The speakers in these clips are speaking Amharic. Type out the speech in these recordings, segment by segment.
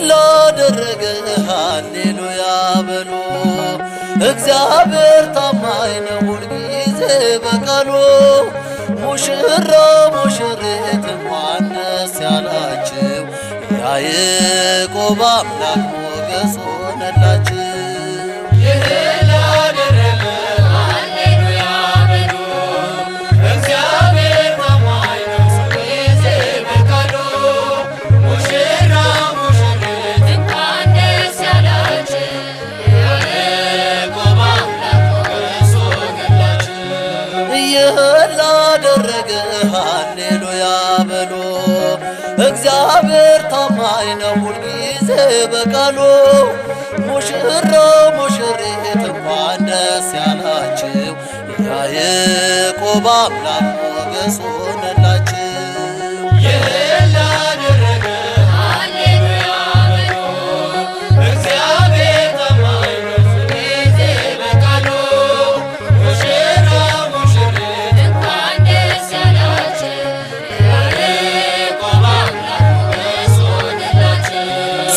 ላደረገ ሃሌሉያ በሉ። እግዚአብሔር ታማኝ ነው ሁልጊዜ በቃሉ። ሙሽራው ሙሽሪት እንኳን ደስ ያላችሁ፣ ያዕቆብ አምላክ ሞገስ ሆነላችሁ። ላደረገ ሃሌሉያ በሉ። እግዚአብሔር ታማኝ ነው ሁልጊዜ በቃሉ። ሙሽራው ሙሽሪት እንኳን ደስ ያላችሁ፣ ያዕቆብ አምላክ ሞገስ ሆነላችሁ።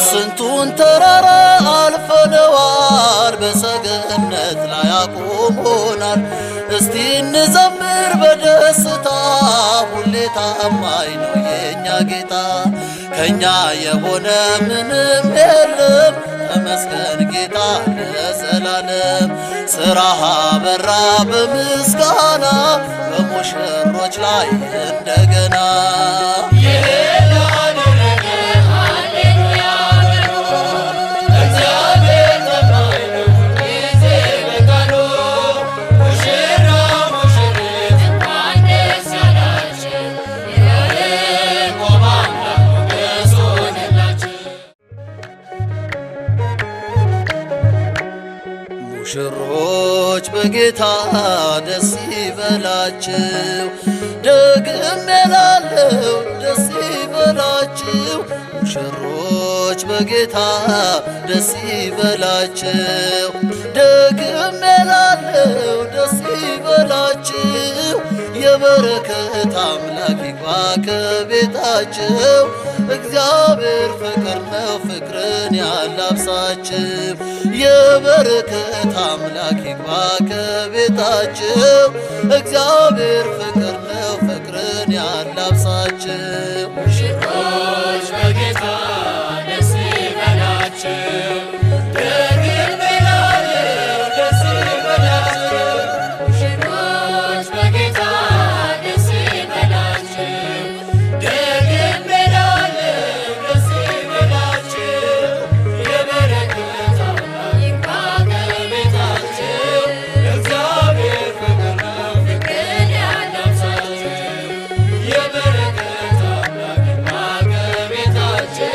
ስንቱን ተራራ አልፈነዋል፣ በሰገነት ላይ አቁሞናል። እስቲ እንዘምር በደስታ፣ ሁሌ ታማኝ ነው የእኛ ጌታ። ከእኛ የሆነ ምንም የለም፣ ተመስገን ጌታ ለዘላለም። ሥራህ አበራ በምስጋና፣ በሙሽሮች ላይ እንደገና። ሙሽሮች በጌታ ደስ ይበላችሁ፣ ደግሜ እላለሁ ደስ ይበላችሁ። ሙሽሮች በጌታ ደስ ይበላችሁ፣ ደግሜ እላለሁ ደስ ይበላችሁ። የበረከት አምላክ ይግባ ከቤታችሁ፣ እግዚአብሔር ፍቅር ነው ፍቅርን ያላብሳችሁ። የበረከት አምላክ ይግባ ከቤታችሁ፣ እግዚአብሔር ፍቅር ነው ፍቅርን ያላብሳችሁ። ሙሽሮች በጌታ ደስ ይበላችሁ፣ ደግሜ እላለሁ ደስ ይበላችሁ። ሙሽሮች በጌታ ደስ ይበላችሁ፣ ደግሜ እላለሁ ደስ ይበላችሁ። የበረከት አምላክ ይግባ ከቤታችሁ፣ እግዚአብሔር ፍቅር ነው ፍቅርን ያላብሳችሁ። የበረከት አምላክ ይግባ ከቤታችሁ፣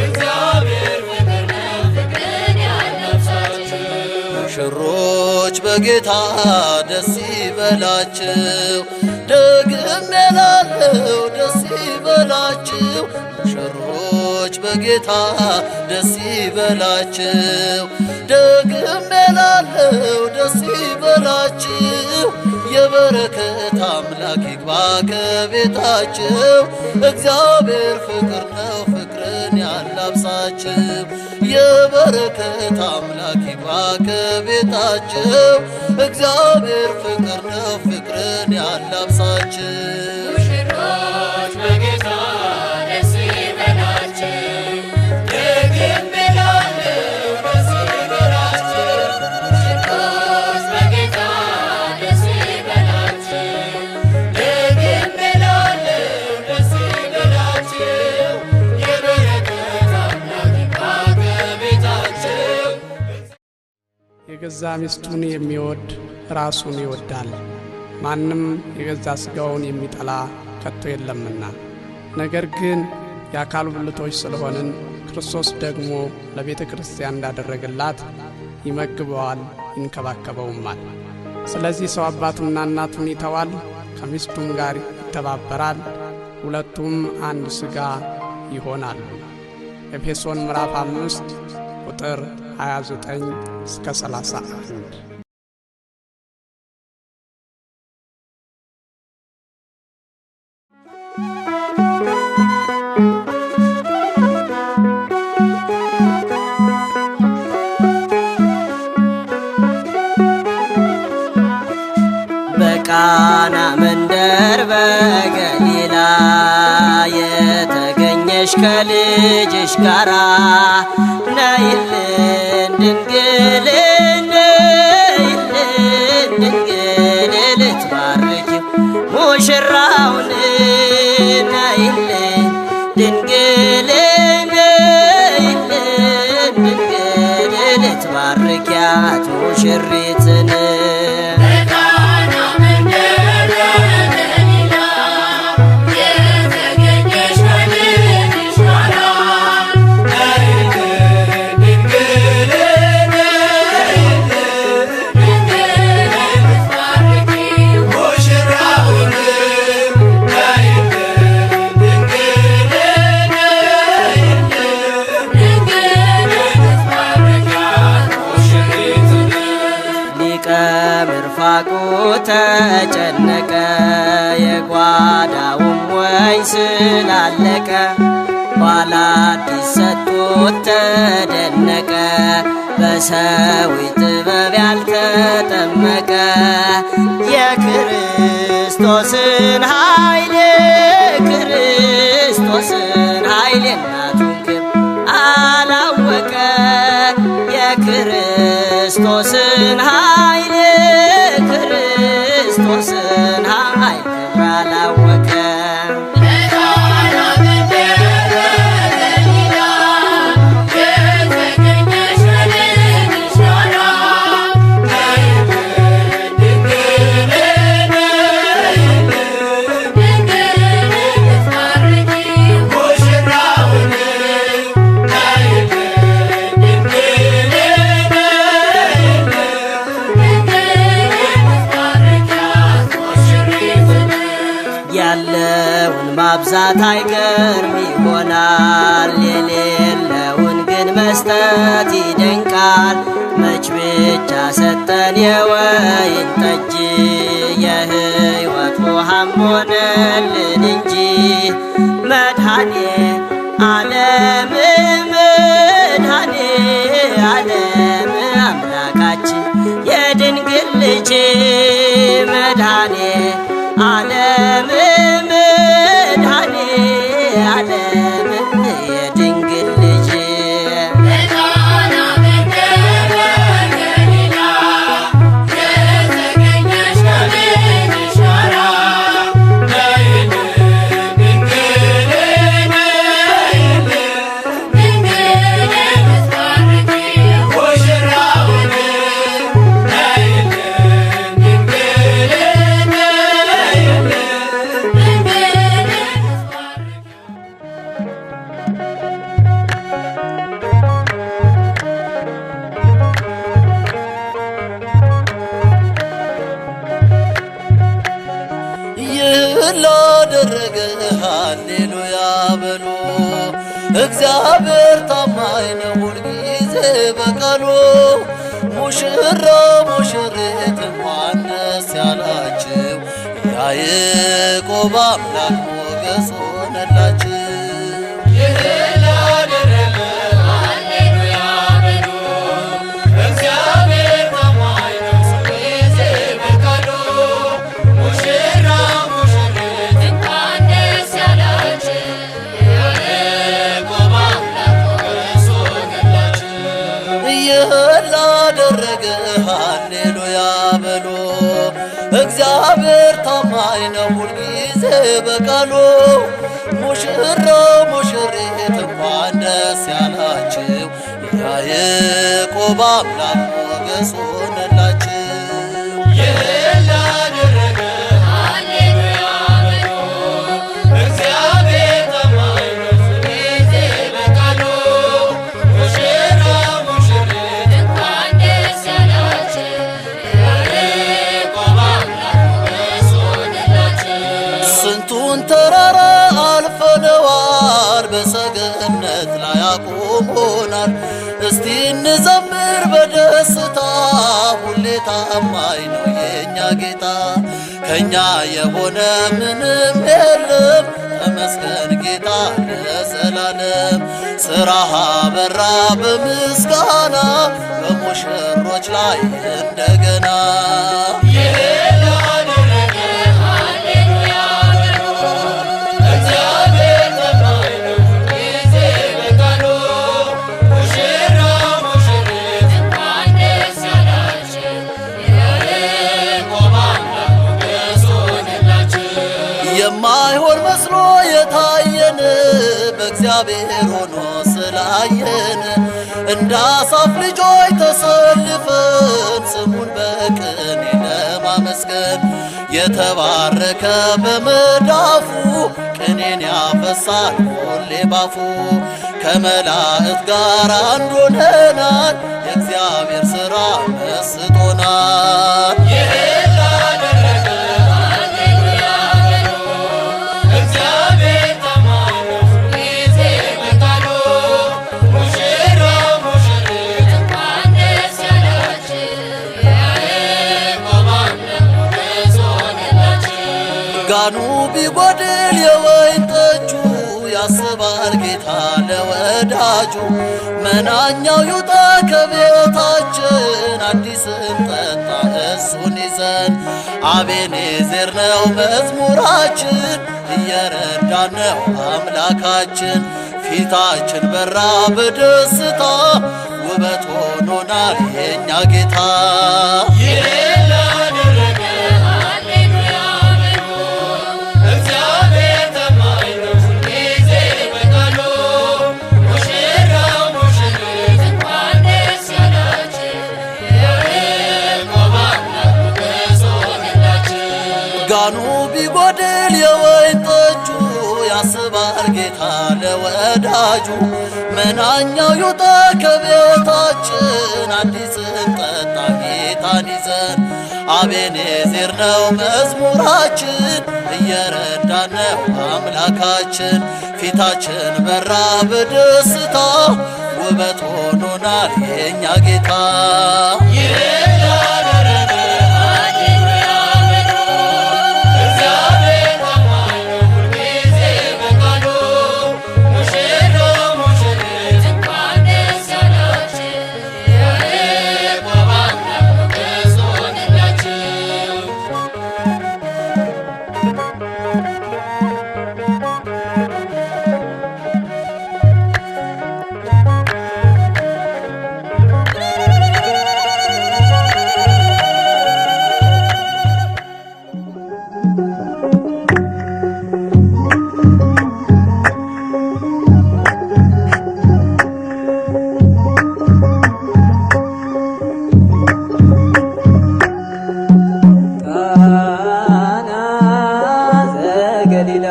እግዚአብሔር ፍቅር ነው ፍቅርን ያላብሳችሁ። ሙሽሮች በጌታ ደስ ይበላችሁ፣ ደግሜ እላለሁ ደስ ይበላችሁ። ሙሽሮች በጌታ ደስ ይበላችሁ፣ ደግሜ እላለሁ ደስ ይበላችሁ። የበረከት አምላክ ይግባ ከቤታችሁ፣ እግዚአብሔር ፍቅር ነው ፍቅርን ያላብሳችሁ። የበረከት አምላክ ይግባ ከቤታችሁ፣ እግዚአብሔር ፍቅር ነው ፍቅርን ያላብሳችሁ። ሙሽሮች በጌታ ደስ ይበላችሁ፣ ደግሜ እላለሁ ደስ ይበላችሁ። ሙሽሮች በጌታ ደስ ይበላችሁ፣ ደግሜ እላለሁ ደስ ይበላችሁ። የበረከት አምላክ ይግባ ከቤታችሁ። የገዛ ሚስቱን የሚወድ ራሱን ይወዳል፣ ማንም የገዛ ሥጋውን የሚጠላ ከቶ የለምና። ነገር ግን የአካሉ ብልቶች ስለሆንን ክርስቶስ ደግሞ ለቤተ ክርስቲያን እንዳደረገላት ይመግበዋል፣ ይንከባከበውማል። ስለዚህ ሰው አባቱንና እናቱን ይተዋል፣ ከሚስቱም ጋር ይተባበራል፣ ሁለቱም አንድ ሥጋ ይሆናሉ። ኤፌሶን ምዕራፍ 5 ቁጥር 29 እስከ 31። ከልጅሽ ጋራ ነይልን ድንግል ነይልን ድንግል ልትባርኪው ሙሽራውን ነይልን ድንግል ነይልን ድንግል ልትባርኪያት ሙሽሪትን ተጨነቀ የጓዳውም ወይን ስላለቀ ኋላ አዲስ ሰጥቶት ተደነቀ በሰዊት ጥበብ ያልተጠመቀ የክርስቶስን ኃይል ክርስቶስን ኃይል የእናቱን ክብር አላወቀ የክርስቶስን ኃይል ክርስቶስን ኃይል ክብር አላወቀ ያለውን ማብዛት አይገርም ይሆናል የሌለውን ግን መስጠት ይደንቃል መች ብቻ ሰጠን የወይን ጠጅ የሕይወት ውሃም ሆነልን እንጂ መድኃኔ ዓለም መድኃኔ ዓለም አምላካችን የድንግል ልጅ መድኃኔ ዓለም መድኃኔ ዓለም የድንግል ልጅ ላደረገ ሃሌሉያ በሉ እግዚአብሔር ታማኝ ነው ሁልጊዜ በቃሉ ሙሽራው ሙሽሪት እንኳን ደስ ያላችሁ ያዕቆብ አምላክ ሞገስ ሆነላችሁ ላደረገ ሃሌሉያ በሉ እግዚአብሔር ታማኝ ነው ሁልጊዜ በቃሉ ሙሽራው ሙሽሪት እንኳን ደስ ያላችሁ ያዕቆብ አምላክ ሞገስ ሆነላችሁ ተራራ አልፈነዋል በሰገነት ላይ አቁሞናል እስቲ እንዘምር በደስታ ሁሌ ታማኝ ነው የኛ ጌታ ከኛ የሆነ ምንም የለም ተመስገን ጌታ ለዘላለም ስራህ አበራ በምስጋና በሙሽሮች ላይ እንደገና አየን። እንደ አሳፍ ልጆች ተሰልፈን ስሙን በቅኔ ለማመስገን የተባረከ በመዳፉ ቅኔን ያፈሳል ሁሌ ባፉ። ከመላእክት ጋር አንድ ሆነናል የእግዚአብሔር ሥራ መስጦናል። ይህን ላደረገ ሃሌሉያ በሉ። እግዚአብሔር ታማኝ ነው ሁልጊዜ በቃሉ። ሙሽራው ሙሽሪት እንኳን ደስ ያላችሁ፣ የያዕቆብ አምላክ ሞገስ ሆነላችሁ። ጋኑ ቢጎድል የወይን ጠጁ ያስባል ጌታ ለወዳጁ። መናኛው ይውጣ ከቤታችን አዲስን ጠጣ እሱን ይዘን። አቤኔዘር ነው መዝሙራችን እየረዳን ነው አምላካችን። ፊታችን በራ በደስታ ውበት ሆኖናል የእኛ ጌታ። ይህን ላደረገ ሃሌሉያ በሉ። እግዚአብሔር ታማኝ ነው ሁልጊዜ በቃሉ። ሙሽራው ሙሽሪት እንኳን ደስ ያላችሁ፣ የያዕቆብ አምላክ ሞገስ ሆነላችሁ። ጋኑ ቢጎድል የወይን ጠጁ ያስባል ጌታ ለወዳጁ። መናኛው ይውጣ ከቤታችን አዲስን ጠጣ ጌታን ይዘን። አቤኔዘር ነው መዝሙራችን እየረዳን ነው አምላካችን። ፊታችን በራ በደስታ ውበት ሆኖናል የእኛ ጌታ። ይህን ላደረገ ሃሌሉያ በሉ። እግዚአብሔር ታማኝ ነው ሁልጊዜ በቃሉ። ሙሽራው ሙሽሪት እንኳን ደስ ያላችሁ፣ የያዕቆብ አምላክ ሞገስ ሆነላችሁ። ቃና ዘገሊላ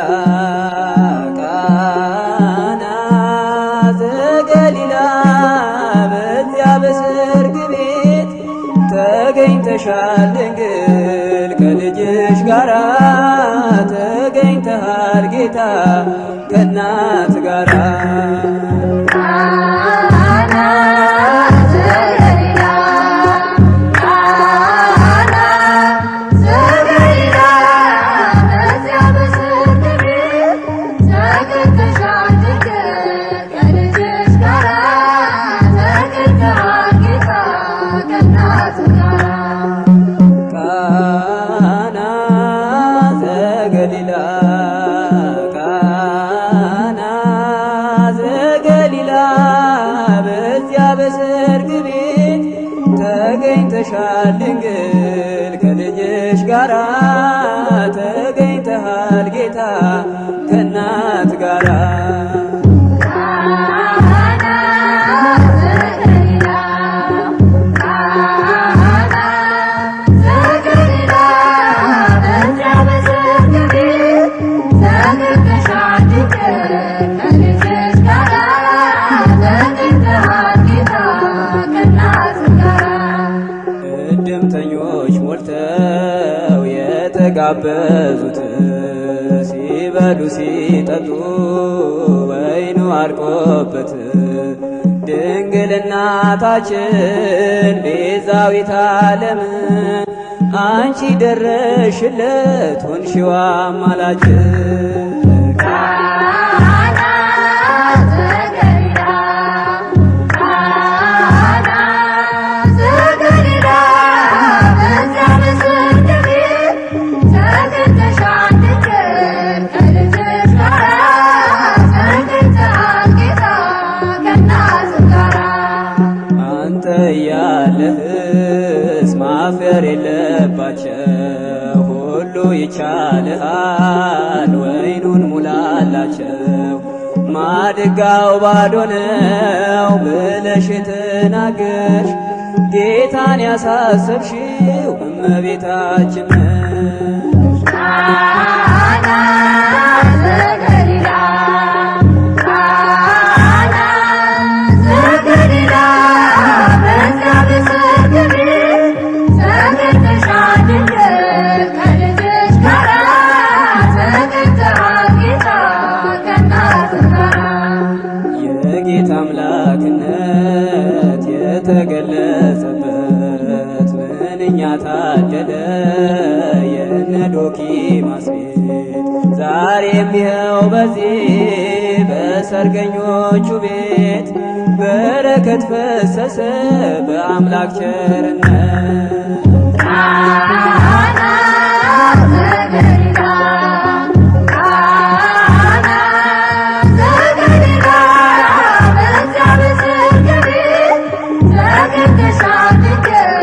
ቃና ዘገሊላ በዚያ በሰርግ ቤት ተገኝተሻል ድንግል ከልጅሽ ጋራ ተገኝተሃል ጌታ ከእናት ጋራ። ቃና ዘገሊላ ቃና ዘገሊላ በዚያ በሰርግ ቤት ተገኝተሻል ድንግል ከልጅሽ ጋራ ተገኝተሃል ጌታ ከእናት ጋራ። እድምተኞች ሞልተው የተጋበዙት ሲበሉ ሲጠጡ ወይኑ አልቆበት ድንግል እናታችን ቤዛዊት ዓለም አንቺ ደረሽለት ሆንሽው አማላጅ። አንተ ያለህስ ማፍቀር የለባቸው ሁሉ ይቻልሃል ወይኑን ሙላላቸው ማድጋው ባዶ ነው ብለሽ የተናገርሽ ጌታን ያሳሰብሽው እመቤታችን ነሽ። ቃና ዘገሊላ ቃና ዘገሊላ በዚያ በሰርግ ቤት ተገኝተሻል ድንግል ከልጅሽ ጋራ ተገኝተሃል ጌታ ከእናቱ ጋራ የጌታ አምላክነት የተገለጸበት ምንኛ ታደለ የነ ዶኪማስ ቤት ዛሬም ይኸው በዚህ በሰርገኞቹ ቤት በረከት ፈሰሰ በአምላክ ቸርነት። ቃና ዘገሊላ ቃና ዘገሊላ በዚያ በሰርግ ቤት ተገኝተሻል ድንግል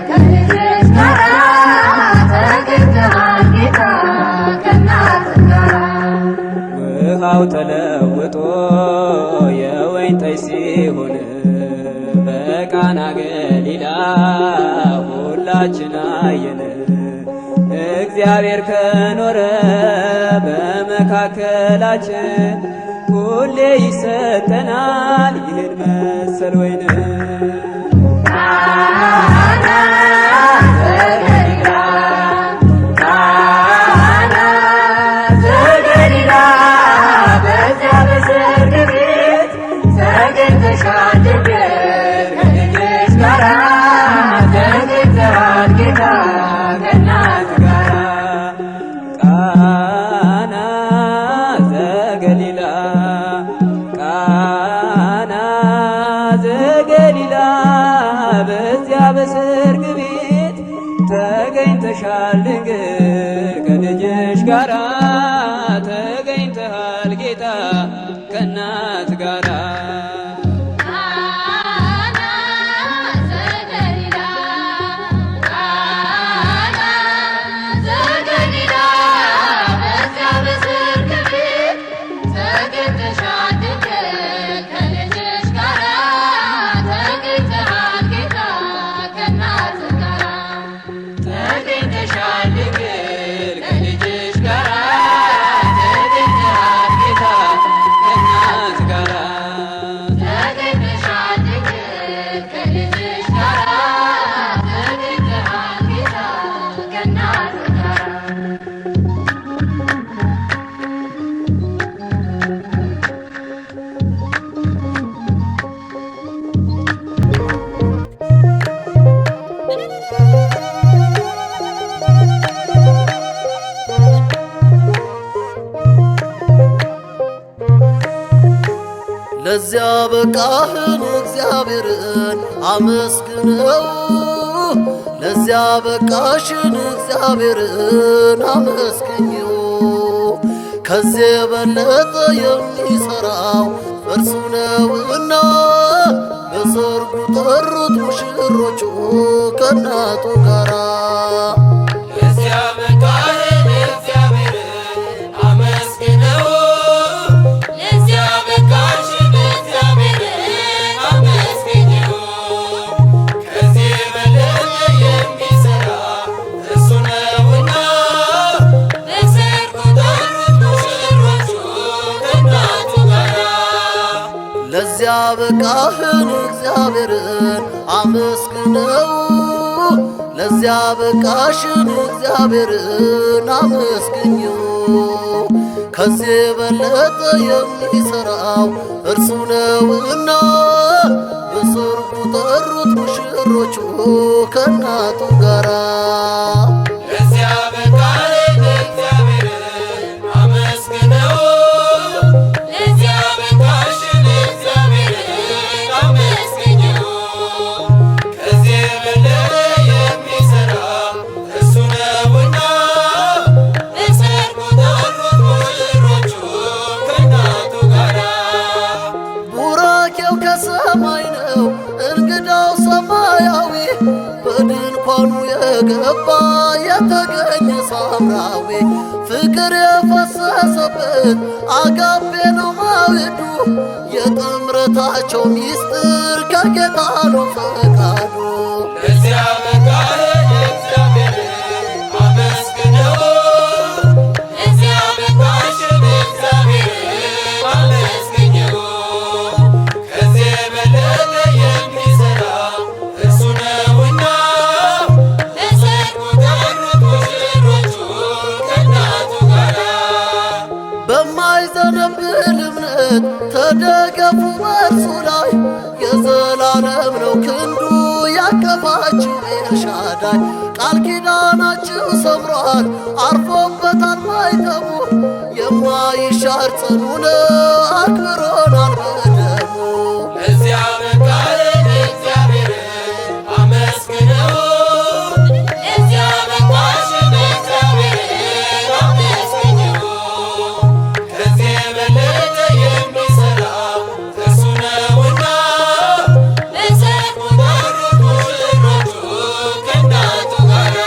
ከልጅሽ ጋራ ተገኝተሃል ጌታ ከእናቱ ጋራ ውሃው ተለውጦ የወይን ጠጅ ሲሆን በቃና ገሊላ ሁላችን አየን። እግዚአብሔር ከኖረ በመካከላችን ሁሌ ይሰጠናል ይህን መሰል ወይን። ቃና ዘገሊላ ቃና ዘገሊላ በዚያ በሰርግ ቤት ተገኝተሻል ድንግል ከልጅሽ ጋራ ተገኝተሃል ጌታ ከእናቱ ጋራ ቃና ዘገሊላ ቃና ዘገሊላ በዚያ በሰርግ ቤት ተገኝተሻል ድንግል ከልጅሽ ጋራ ተገኝተሃል ጌታ ከእናት ጋራ ቃና ዘገሊላ ቃና ዘገሊላ በዚያ በሰርግ ቤት ተገኝተሻል ድንግል ከልጅሽ ጋራ ተገኝተሃል ጌታ ከእናቱ ጋራ ተገኝተሻል ድንግል ከልጅሽ ጋራ ተገኝተሃል ጌታ ከእናት ጋራ ተገኝተሻል ድንግል ከልጅሽ ጋራ ተገኝተሃል ጌታ ከእናቱ ጋራ ለዚያ በቃህን እግዚአብሔርን አመስግነው። ለዚያ በቃሽን እግዚአብሔርን አመስግኘው። ከዚህ የበለጠ የሚሠራው እርሱ ነውና በሰርጉ ጠሩት ሙሽሮቹ ከእናቱ ጋራ። ለዚያ በቃህን እግዚአብሔርን አመስግነው። ለዚያ በቃሽን እግዚአብሔርን አመስግኘው። ከዚህ የበለጠ የሚሠራ እርሱ ነውና በሰርጉ ጠሩት ሙሽሮቹ ከእናቱ ጋራ። ለዚያ በቃህን እግዚአብሔርን አመስግነው። ለዚያ በቃሽን እግዚአብሔርን አመስግኘው። ከዚህ የበለጠ የሚሠራው እርሱ ነውና በሰርጉ ጠሩት ሙሽሮቹ ከእናቱ ጋራ። ለዚያ በቃህን እግዚአብሔርን አመስግነው። ለዚያ በቃሽን እግዚአብሔርን አመስግኘው። ከዚህ የበለጠ የሚሠራ እርሱ ነውና በሰርጉ ጠሩት ሙሽሮቹ ከእናቱ ጋራ። ቡራኬው ከሰማይ ነው እንግዳው ሰማያዊ በድንኳኑ የገባ የተገኘ ሳም ሳምራዊ ፍቅር የፈሰሰበት አጋፔ ነው ማዕዱ የጥምረታቸው ሚስጥር ከጌታ ነው ፈቃዱ። ለዚያ በቃህ እግዚአብሔር አመስግነው፣ ለዚያ በቃሽን እግዚአብሔር አመስግኘው። ከዚህ የበለጠ የሚሰራ እርሱ ነውና ለሰርጉ ጠሩት ሙሽሮቹ ከእናቱ ጋራ። በማይዘነብል እምነት ተደገፉ በእርሱ ላይ የዘላለም ነው ክንዱ ያቀፋችሁ ኤልሻዳይ። ቃል ኪዳናችሁ ሰምሯል አርፎበታል ማይተሙ የማይሻር ጽኑ ነው አክብሮናል በደሙ። ለዚያ በቃህ እግዚአብሔር አመስግነው፣ ለዚያ በቃሽን እግዚአብሔር አመስግኘው። ከዚህ የበለጠ የሚሰራ እርሱ ነውና ለሰርጉ ጠሩት ሙሽሮቹ ከእናቱ ጋራ።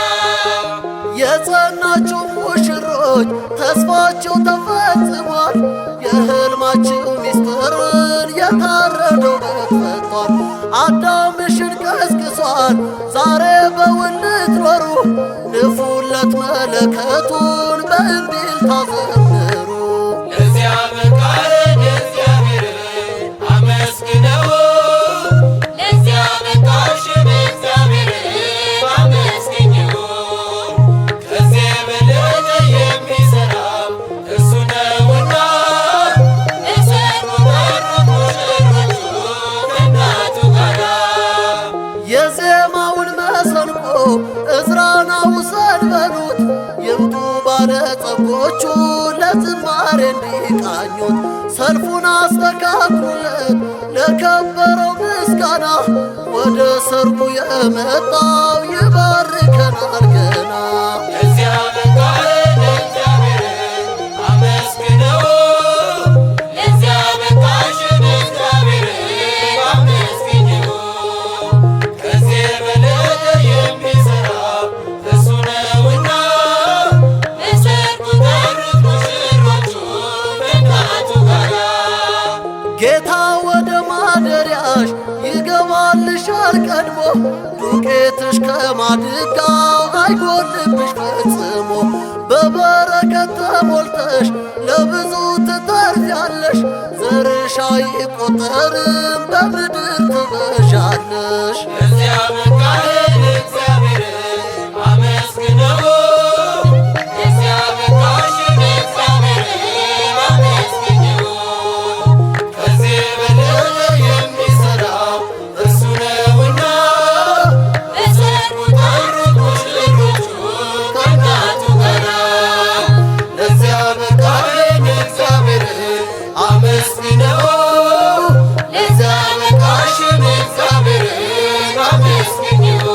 የጸናችሁ ሙሽሮች ተስፋችሁ ተፈጽሟል። የሕልማችሁ ሚስጥርን የታረደው በግ ፈቷል። አዳምሽን ቀስቅሷል ዛሬ በውን ልትኖሩ ንፉለት መለከቱን በእምቢልታ ዘምሩ። ለዚያ በቃህ እግዚአብሔር አመስግነው፣ ለዚያ በቃሽን እግዚአብሔር አመስግኘው። ከዚህ የበለጠ የሚሰራ እርሱ ነውና ለሰርጉ ጠሩት ሙሽሮቹ ከእናቱ ጋራ። የዜማውን መሰንቆ ዕዝራን አውሰን በሉት ይምጡ ባለጸጎቹ ለዝማሬ እንዲቃኙት። ሰልፉን አስተካክሉለት ለከበረው ምስጋና ወደ ሰርጉ የመጣው ይባርከናል ገና። ለዚያ በቃህ እግዚአብሔር አመስግነው፣ ለዚያ በቃሽን እግዚአብሔር አመስግኘው። ከዚህ የበለጠ የሚሰራ እርሱ ነውና ለሰርጉ ጠሩት ሙሽሮቹ ከእናቱ ጋራ። ጌታ ወደ ማደሪያሽ ይገባልሻል ቀድሞ ዱቄትሽ ከማድጋው አይጎልብሽ ፈጽሞ። በበረከት ተሞልተሽ ለብዙ ትተርፊያለሽ ዘርሽ አይቆጠርም በምድር ትበዣለሽ። ለዚያ በቃህ እግዚአብሔር አመስግነው፣ ለዚያ በቃሽን እግዚአብሔር አመስግኘው። ከዚህ የበለጠ የሚሰራ እርሱ ነውና ለሰርጉ ጠሩት ሙሽሮቹ ከእናቱ ጋራ። ለዚያ በቃህ እግዚአብሔር አመስግነው፣ ለዚያ በቃሽን እግዚአብሔር አመስግኘው።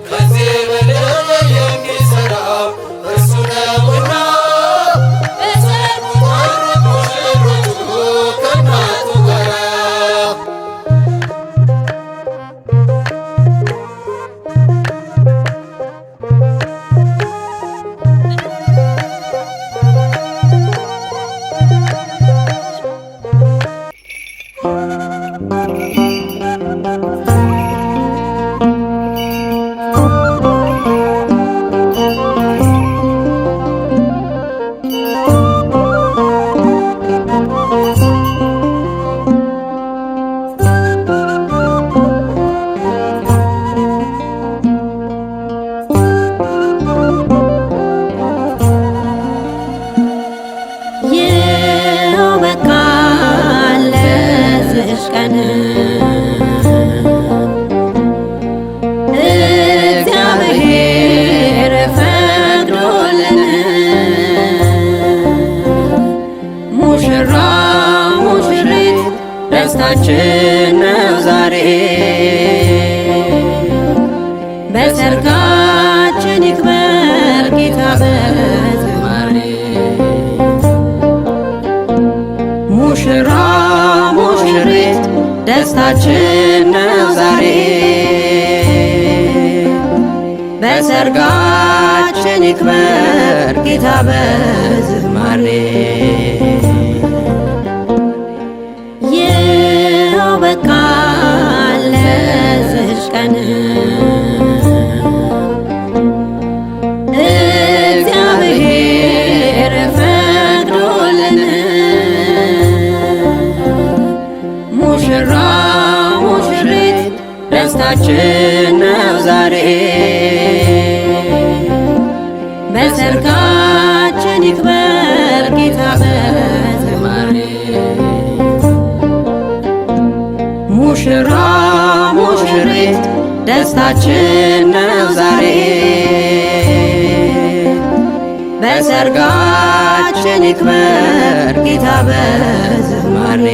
ከዚህ የበለጠ የሚሰራ እርሱ ነውና ለሰርጉ ጠሩት ሙሽሮቹ ከእናቱ ጋራ። ይኸው በቃ ለዚች ቀን እግዚአብሔር ፈቅዶልን ሙሽራ ሙሽሪት ደስታችን ነው ዛሬ በሰርጋችን ይክበር ጌታ በዝማሬ ሙሽራ ሙሽሪት ደስታችን ነው ዛሬ በሰርጋችን በሰርጋችን ይክበር ጌታ በዝማሬ ይኸው በቃ ለዚች ቀን እግዚአብሔር ፈቅዶልን ሙሽራ ሙሽሪት ደስታችን ነው ዛሬ በሰርጋችን ይክበር ጌታ በዝማሬ ሙሽራ ሙሽሪት ደስታችን ነው ዛሬ በሰርጋችን ይክበር ጌታ በዝማሬ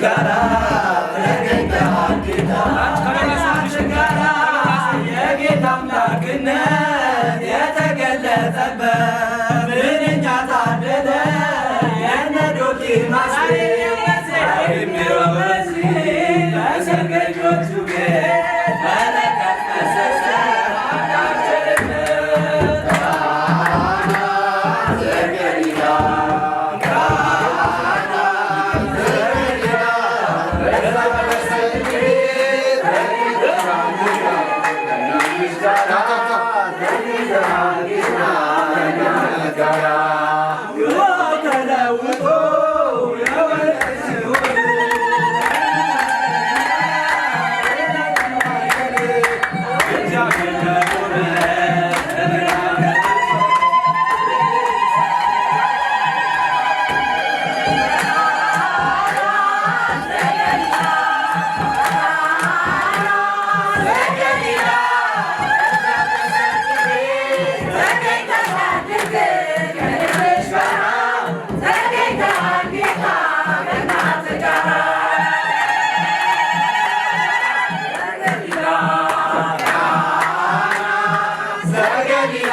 Gana ዘገሊላ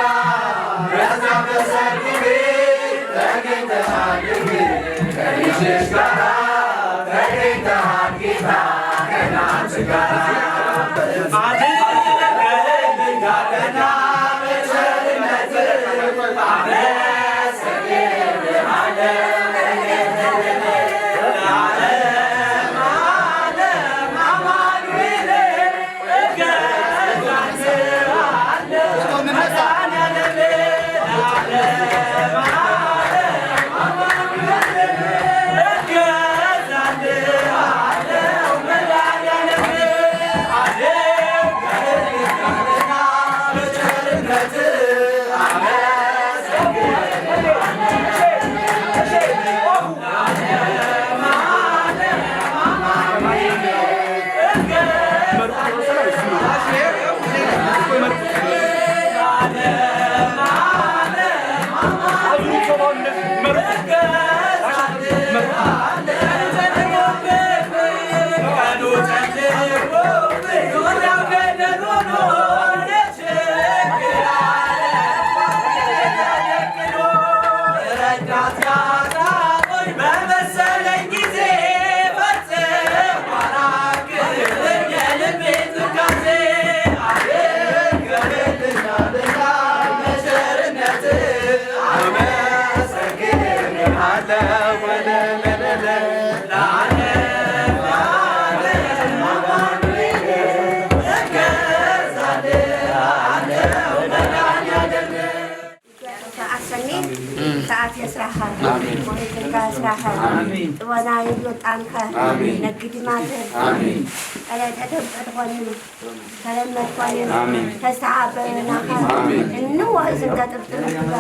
በዛ በሰርግ ቤት ተገኝተሃል ከልጅሽ ጋራ ተገኝተሃል ጌታ ከእናት ጋራ አድርገህልኛልና በቸርነትህ አመሰግንሃለሁ ሰዓት የስራሃል ሞይትንጋ ስራሃል ጥወና የወጣንከ ነግድ ማድር ቀለተደብቀት ሆንም ተለመት ሆንም ተስተዓበናኸ እኑ ወይዝንጋ ጥብጥብትጋ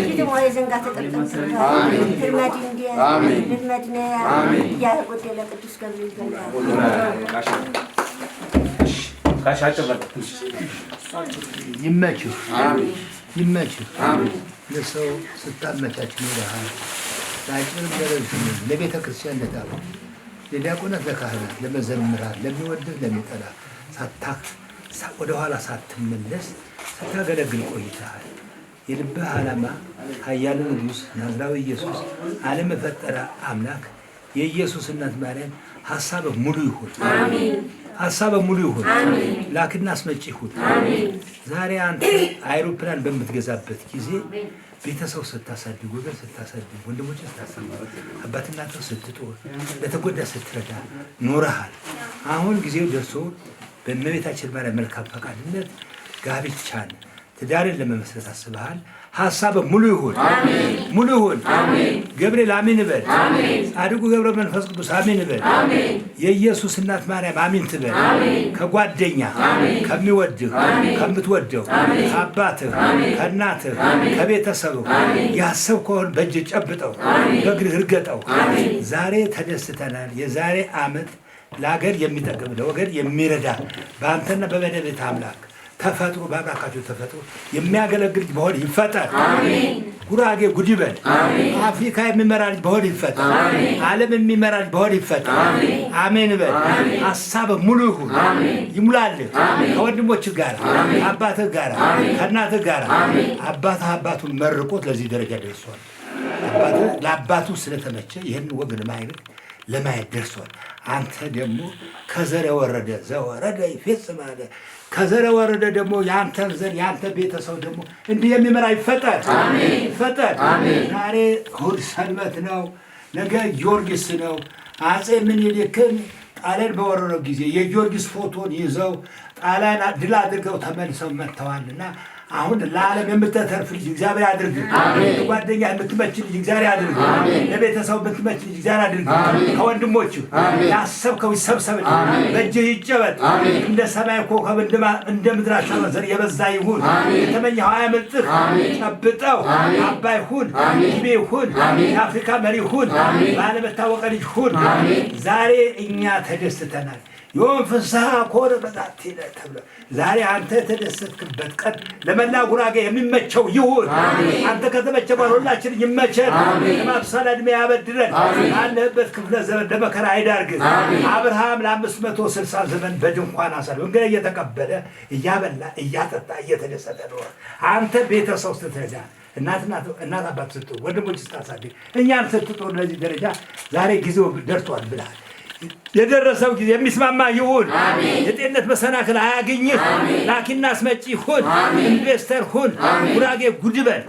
ፊትም ወይዝንጋ ተጥብጥብትጋ ትርመድ እንዲየ ልትመድነያ እያጎደለ ቅዱስ ገብርኤል ይገኛል ይመችህ ይመችህ ለሰው ስታመቻች ኖረሃል። ለአጭር ደረጃ ለቤተ ክርስቲያን ለታሉ ለዲያቆናት ለካህናት ለመዘምራን ለሚወድህ ለሚጠላ ወደኋላ ሳትመለስ ስታገለግል ቆይተሃል። የልብህ ዓላማ ኃያሉ ንጉሥ ናዝራዊ ኢየሱስ ዓለም የፈጠረ አምላክ የኢየሱስ እናት ማርያም ሀሳብህ ሙሉ ይሁን። ሀሳብህ ሙሉ ይሁን። ላክና አስመጪ ይሁን። ዛሬ አንተ አይሮፕላን በምትገዛበት ጊዜ ቤተሰብ ስታሳድግ፣ ወገን ስታሳድግ፣ ወንድሞችን ስታሳድግ፣ አባትናትህ ስትጦር፣ ለተጎዳ ስትረዳ ኖረሃል። አሁን ጊዜው ደርሶ በእመቤታችን ማርያም መልካም ፈቃድነት ጋብቻን ትዳርን ለመመስረት አስበሃል። ሀሳብ ሙሉ ይሁን ሙሉ ይሁን። ገብርኤል አሜን በል። ጻድቁ ገብረ መንፈስ ቅዱስ አሜን በል። የኢየሱስ እናት ማርያም አሜን ትበል። ከጓደኛ ከሚወድህ ከምትወደው ከአባትህ ከእናትህ ከቤተሰብህ ያሰብከውን በእጅ ጨብጠው በእግርህ እርገጠው። ዛሬ ተደስተናል። የዛሬ ዓመት ለሀገር የሚጠቅም ለወገን የሚረዳ በአንተና በመድኃኒተ አምላክ ተፈጥሮ በአምላካቸው ተፈጥሮ የሚያገለግል በሆድ ይፈጠር። ጉራጌ ጉድ ይበል። አፍሪካ የሚመራ ልጅ በሆድ ይፈጠር። ዓለም የሚመራ ልጅ በሆድ ይፈጠር። አሜን በል። ሀሳብ ሙሉ ይሁን ይሙላልህ። ከወንድሞችህ ጋር ከአባትህ ጋር ከእናትህ ጋር አባቱን መርቆት ለዚህ ደረጃ ደርሷል። ለአባቱ ስለተመቸ ይህን ወግ ለማየት ደርሷል። አንተ ደግሞ ከዘር የወረደ ዘወረደ ይፈጽማል። ከዘር የወረደ ደግሞ የአንተን ዘር የአንተ ቤተሰብ ደግሞ እንዲህ የሚመራ ይፈጠር ይፈጠር። ዛሬ እሑድ ሰንበት ነው። ነገ ጊዮርጊስ ነው። አፄ ምኒልክን ጣሊያን በወረረው ጊዜ የጊዮርጊስ ፎቶን ይዘው ጣሊያን ድል አድርገው ተመልሰው መጥተዋልና አሁን ለዓለም የምትተርፍ ልጅ እግዚአብሔር ያድርግ። ለጓደኛ የምትመች ልጅ እግዚአብሔር ያድርግ። ለቤተሰብ የምትመች ልጅ እግዚአብሔር ያድርግ። ከወንድሞች ያሰብከው ይሰብሰብልህ፣ በእጅህ ይጨበጥ። እንደ ሰማይ ኮከብ እንደ ምድር አሸዋ ዘር የበዛ ይሁን። የተመኘኸው አያመልጥህ። ጨብጠው። አባይ ሁን፣ ጊቤ ሁን፣ የአፍሪካ መሪ ሁን፣ ባለመታወቀ ልጅ ሁን። ዛሬ እኛ ተደስተናል። ዮም ፍስሐ ኮነ በዛቲ ዕለት ተብሎ ዛሬ አንተ የተደሰትክበት ቀን ለመላ ጉራጌ የሚመቸው ይሁን። አንተ ከተመቸ ሁላችን ይመቸን። ለማብሰል ዕድሜ ያበድረን። ያለህበት ክፍለ ዘመን ለመከራ አይዳርግን። አብርሃም ለ560 ዘመን በድንኳን አሳልፎ እንግዲህ እየተቀበለ እያበላ እያጠጣ እየተደሰተ ነው። አንተ ቤተሰብ ስትረዳ እናት አባት ስትሆን ወንድሞች ስታሳድግ እኛን ስትጦር ለዚህ ደረጃ ዛሬ ጊዜው ደርሷል ብለሃል። የደረሰው ጊዜ የሚስማማ ይሁን። የጤንነት መሰናክል አያገኝህ። ላኪና አስመጪ ሁን። ኢንቨስተር ሁን። ጉራጌ ጉድበል፣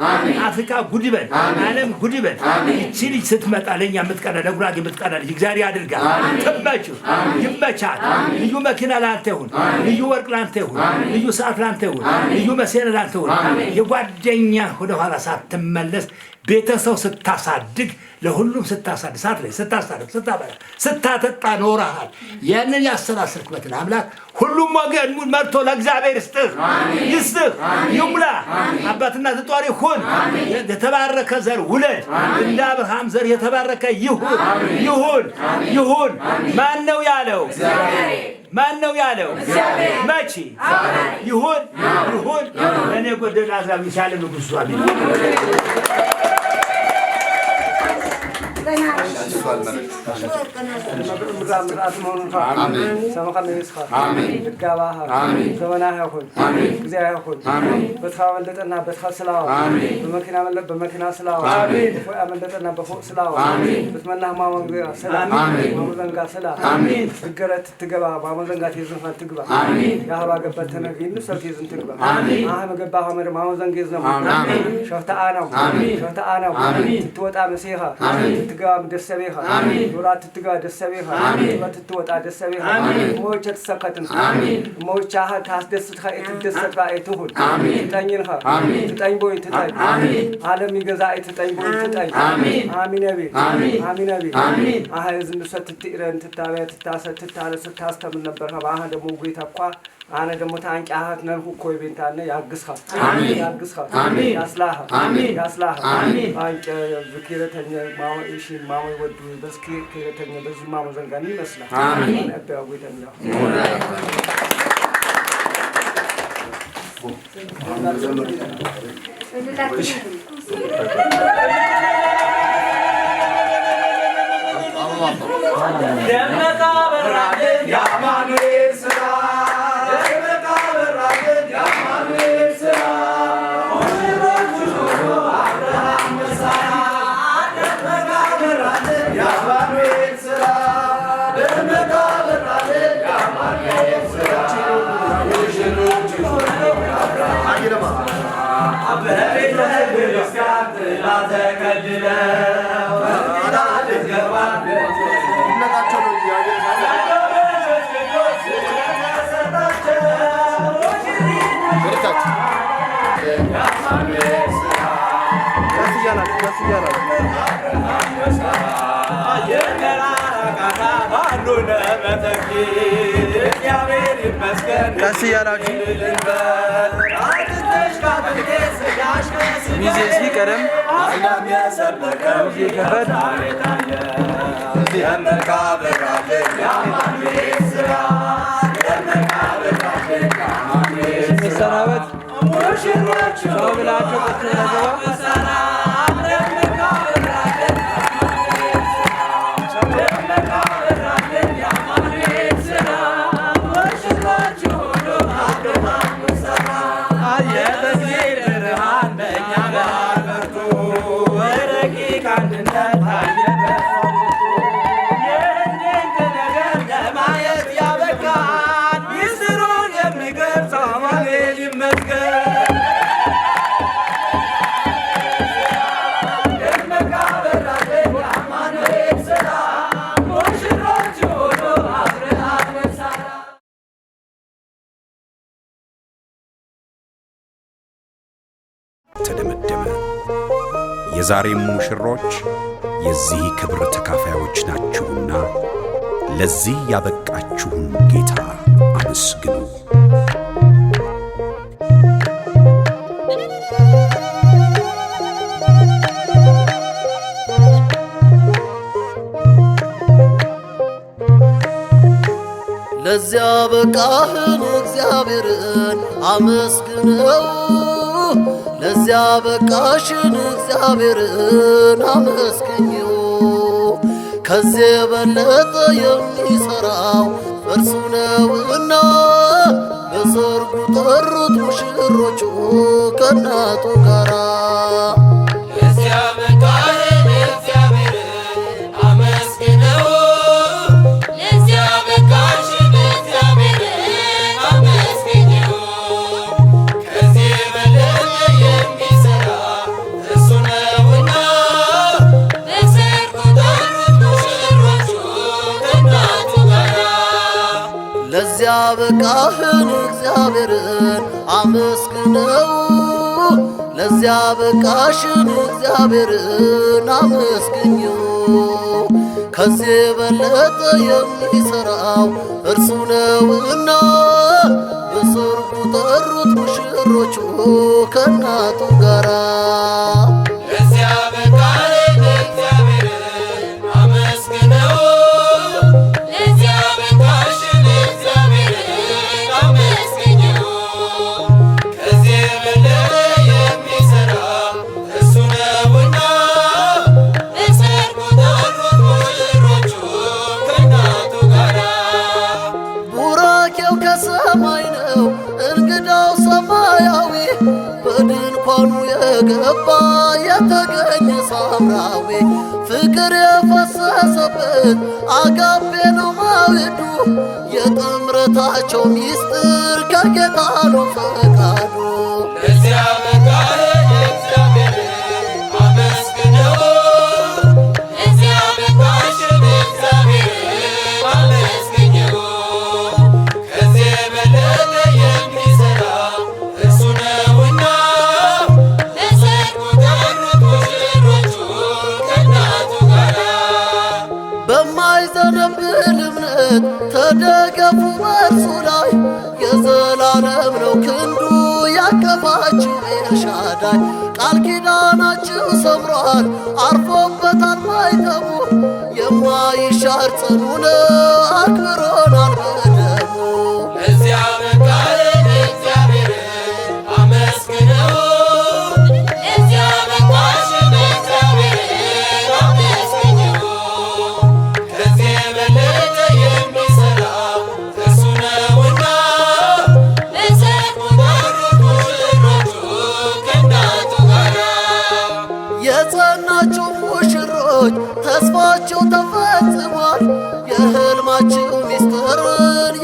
አፍሪካ ጉድበል፣ ዓለም ጉድበል። ይቺ ልጅ ስትመጣ ለእኛ የምትቀና ለጉራጌ የምትቀና ልጅ እግዚአብሔር ያድርጋል። ትመችህ፣ ይመቻል። ልዩ መኪና ላንተ ይሁን። ልዩ ወርቅ ላንተ ይሁን። ልዩ ሰዓት ላንተ ይሁን። ልዩ መሴነ ላንተ ይሁን። የጓደኛ ወደኋላ ሳትመለስ ቤተሰብ ስታሳድግ ለሁሉም ስታሳድግ ሳት ላይ ስታሳድግ ስታበላ ስታጠጣ ኖረሃል። ያንን ያሰላስልክበትን አምላክ ሁሉም ወገን መርቶ ለእግዚአብሔር ይስጥህ ይሙላ። አባትና ተጧሪ ሁን። የተባረከ ዘር ውለድ። እንደ አብርሃም ዘር የተባረከ ይሁን። ማን ነው ያለው? ማን ነው ያለው? መቼ ይሁን እኔ ጎደል አዛብ ይሻለ ንጉሥ አሜን። ምራት መሆኑን ሰማኸን ይስኻ ልጋባህ ዘመናህ ይሁን እግዚአብሔር ይሁን በትኻ መለጠና በትኻ ስላው በመኪና መለጥ በመኪና ስላው ፎያ መለጠና በፎቅ ስላው በትመናህ ማመንጋ ሰላም ማመንጋ ሰላም ትገረት ትገባ ማመንጋ ትይዝን ትግባ ያህባ ገበት ተነግይን ሰልት ይዝን ትግባ አህ መገባ ሀመር ማመንጋ ይዝን ሸፍታ አናው ትወጣ መሲኻ ትገባ ደሰቤኻ ዱራት ትገባ ደሰቤኻ ትወጣ ደሰቤኻ ሞች ተሰከትን ሞች አህ ታስደስትኻ እትደሰትካ እትሁን ትጠኝንኻ ትጠኝ ቦይ ትጠኝ ዓለም ይገዛ እትጠኝ ቦይ ትጠኝ አሚን አሜን አህ ዝን ሰት ትጥረን ትታበያ ትታሰት ትታለስ ታስተም ነበር አህ ደሞ ጉይታኳ አነ ደሞ ታንጫሃት ነርኩ ኮይ ቤታነ ያግስኻ ያስላህ አንጨ ዝኪረተኛ ማው እሺ ማው ወዱ በስኪ ከረተኛ በዝማ መዘንጋኒ ይመስላል ነበር ወይተኛ ደመቃ በራልን ያማኑኤል ስራ ሚዜ ሲቀርም ከፈት መሰናበት ሰው ብላቸው ተደመደመ። የዛሬም ሙሽሮች የዚህ ክብር ተካፋዮች ናችሁና ለዚህ ያበቃችሁን ጌታ አመስግኑ። ለዚያ በቃህን እግዚአብሔርን አመስግነው ለዚያ በቃሽን እግዚአብሔርን አመስግኘው ከዚህ የበለጠ የሚሠራው እርሱ ነውና በሰርጉ ጠሩት ሙሽሮቹ ከእናቱ ጋራ ለዚያ በቃህን እግዚአብሔርን አመስግነው ለዚያ በቃሽን እግዚአብሔርን አመስግኘው ከዚህ የበለጠ የሚሠራ እርሱ ነውና በሰርጉ ጠሩት ሙሽሮቹ ከእናቱ ጋራ ለዚያ በቃህን እግዚአብሔርን አመስግነው ለዚያ በቃሽን እግዚአብሔርን አመስግኘው ከዚህ የበለጠ የሚሠራው እርሱ ነውና በሰርጉ ጠሩት ሙሽሮቹ ከእናቱ ጋራ ለዚያ በቃህን እግዚአብሔርን አመስግነው ለዚያ በቃሽን እግዚአብሔርን አመስግኘው ከዚህ የበለጠ የሚሠራ እርሱ ነውና በሰርጉ ጠሩት ሙሽሮቹ ከእናቱ ጋራ ቡራኬው ከሰማይ ነው እንግዳው ሰማያዊ በድንኳኑ የገባ የተገኘ ሳምራዊ ፍቅር የፈሰሰበት አጋፔ ነው ማዕዱ የጥምረታቸው ሚስጥር ከጌታ ነው ፈቃዱ ለዚያ በቃህን እግዚአብሔርን አመስግነው ለዚያ በቃሽን እግዚአብሔርን አመስግኘው ከዚህ የበለጠ የሚሠራ እርሱ ነውና በሰርጉ ጠሩት ሙሽሮቹ ከእናቱ ጋራ በማይዘነብል እምነት ተደገፉ በእርሱ ላይ የዘላለም ነው ክንዱ ያቀፋችሁ ኤልሻዳይ ቃል ኪዳናችሁ ሰምሯል አርፎበታል ማይተሙ የማይሻር ጽኑ ነው አክብሮናል በደሙ ለዚያ በቃህን እግዚአብሔርን አመስግነው ለዚያ በቃሽን እግዚአብሔርን አመስግኘው ከዚህ የበለጠ የሚሠራ እርሱ ነውና በሰርጉ ጠሩት ሙሽሮቹ ከእናቱ ጋራ የጸናችሁ ሙሽሮች ተስፋችሁ ተፈጽሟል የሕልማችሁ ሚስጥርን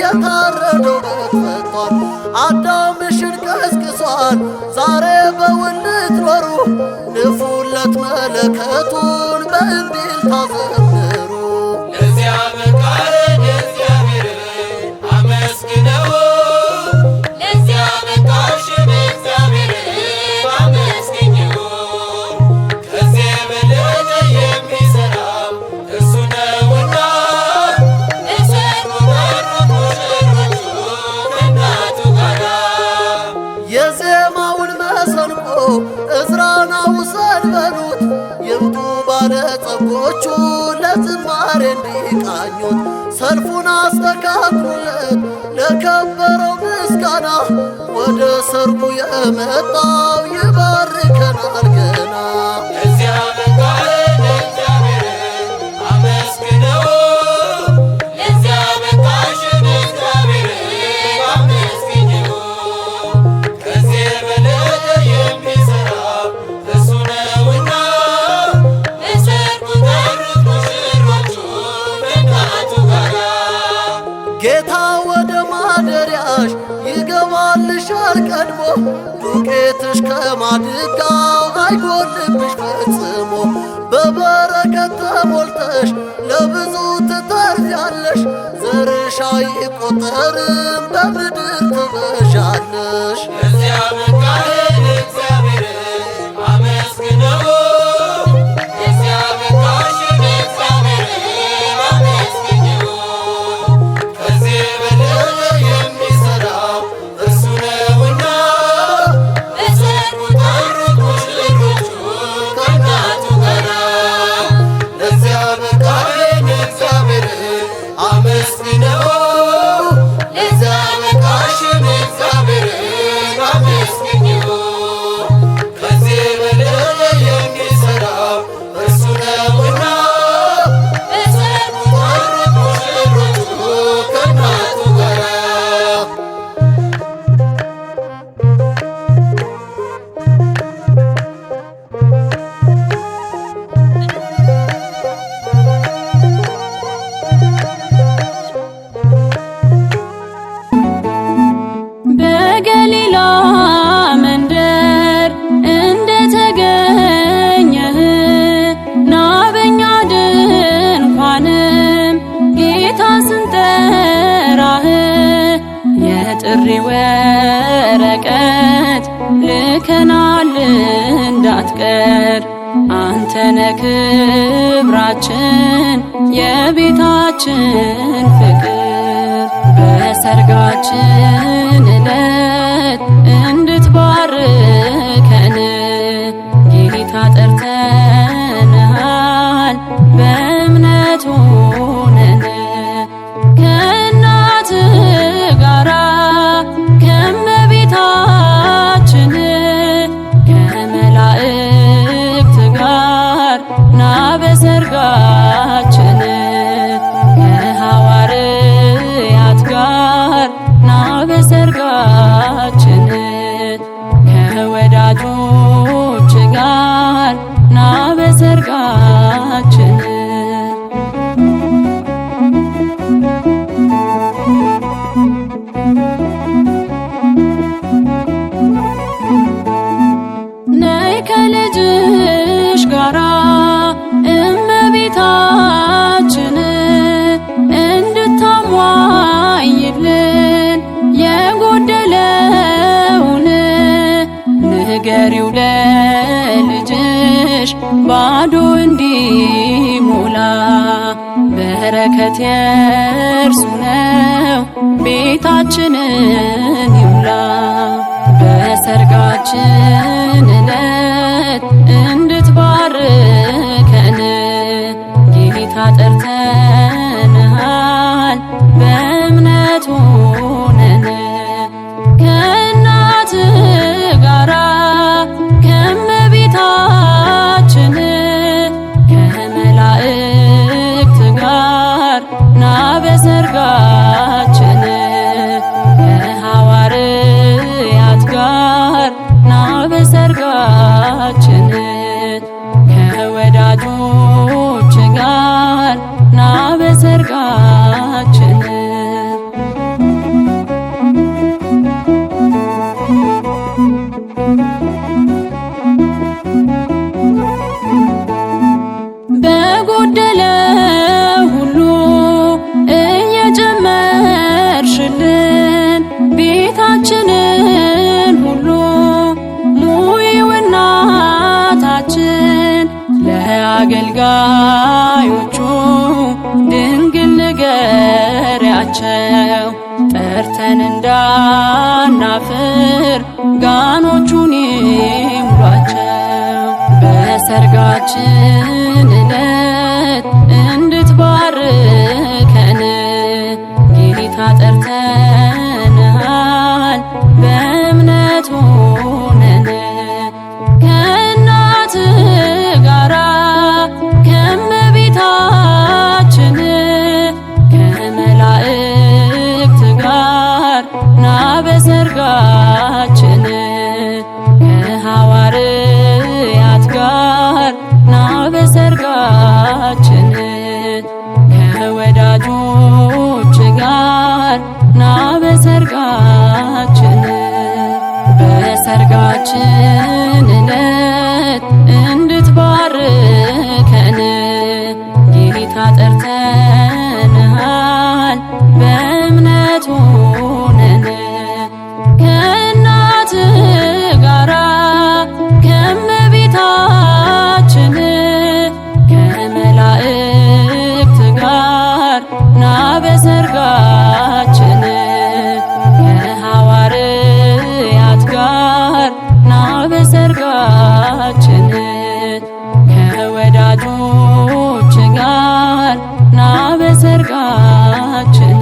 የታረደው በግ ፈቷል አዳምሽን ቀስቅሷል ዛሬ በውን ልትኖሩ ንፉለት መለከቱን በእምቢልታ ዘምሩ ለዚያ በቃህን እግዚአብሔርን አመስግነው ለዚያ በቃሽን እግዚአብሔርን አመስግኘው ከዚህ የበለጠ የሚሠራ እርሱ ነውና በሰርጉ ጠሩት ሙሽሮቹ ከእናቱ ጋራ የዜማውን መሰንቆ እዝራን አውሰድ በሉት ይምጡ ባለጸጎቹ ለዝማሬ እንዲቃኙት ሰልፉን አስተካክሉለት ለከበረው ምስጋና ወደ ሰርጉ የመጣው ይባርከናል ገና ለዚያ በቃህን እግዚአብሔርን አመስግነው ለዚያ በቃሽን እግዚአብሔርን አመስግኘው ከዚህ የበለጠ የሚሠራ እርሱ ነውና በሰርጉ ጠሩት ሙሽሮቹ ከእናቱ ጋራ ጌታ ወደ ማደሪያሽ ይገባልሻል ቀድሞ ዱቄትሽ ከማድጋው አይጎልብሽ ፈጽሞ በበረከት ተሞልተሽ ለብዙ ትተርፊያለሽ ዘርሽ አይቆጠርም በምድር ትበዣለሽ ለዚያ በቃህን እግዚአብሔርን አመስግነው ለዚያ በቃሽን እግዚአብሔርን አመስግኘው ከዚህ የበለጠ የሚሠራው እርሱ ነውና በሰርጉ ጠሩት ሙሽሮቹ ከእናቱ ጋራ ለዚያ በቃህን እግዚአብሔርን አመስግነው ልከናል እንዳትቀር አንተነ ክብራችን የቤታችን ፍቅር በሰርጋችን ዕለት እንድትባርከን ጌታ ጠርተንሃል በእምነት ሆነን ከእናት ጋራ ከመቤታችን ከመላእክት ጋር ና በሰርጋችን ከሐዋርያት ጋር ና በሰርጋችን ከወዳጆች ጋር ና በሰርጋችን ነይ ከልጅሽ ጋራ እመቤታችን እንድታሟይልን የጎደለውን ንገሪው ለልጅሽ ባዶ እንዲሞላ በረከት የእርሱ ነው ቤታችንን ይሙላ በሰርጋችን ዕለት እንድትባርከን ጌታ ጠርተንሃል በእምነት ሆነን ከእናት ጋራ ከመቤታችን ከመላእክት ጋር ና በሰርጋችን ከሐዋርያት ጋር ና በሰርጋችን ከወዳጆች ጋር ና በሰርጋችን በጎደለ ሁሉ እየጨመርሽልን ቤታችንን ሁሉ ሙይው እናታችን ለአገልጋዮቹ ድንግል ንገሪያቸው ጠርተን እንዳናፍር ጋኖቹን ይሙሏቸው በሰርጋችን ዕለት እንድትባርከን ጌታ ጠርተንሃል በእምነት ሆነን ከእናት ጋራ ከመቤታችን ከመላእክት ጋር ና በሰርጋችን ከሐዋርያት ጋር ና በሰርጋችን ከወዳጆች ጋር ና በሰርጋችን በሰርጋችን ዕለት እንድትባርከን ጌታ ጠርተንሃል በእምነት ሆነን ከእናት ጋራ ከመቤታችን ከመላእክት ጋር ና በሰርጋችን ከሐዋርያት ጋር ና በሰርጋችን ከወዳጆች ጋር ና በሰርጋችን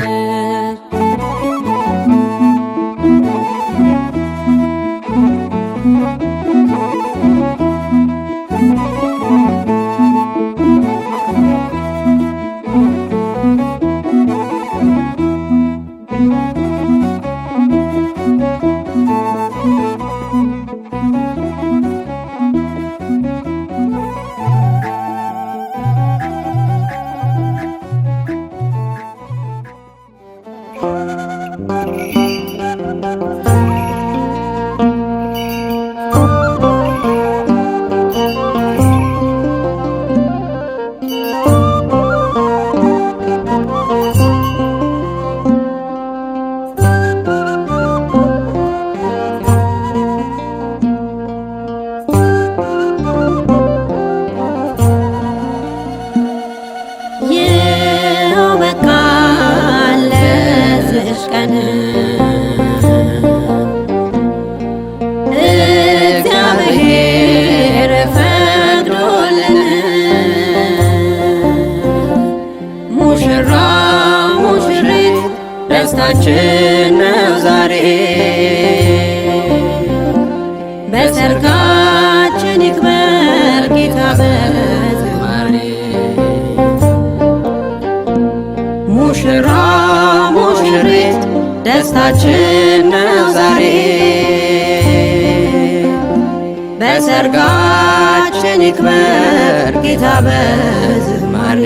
ደስታችን ነው ዛሬ በሰርጋችን ይክበር ጌታ በዝማሬ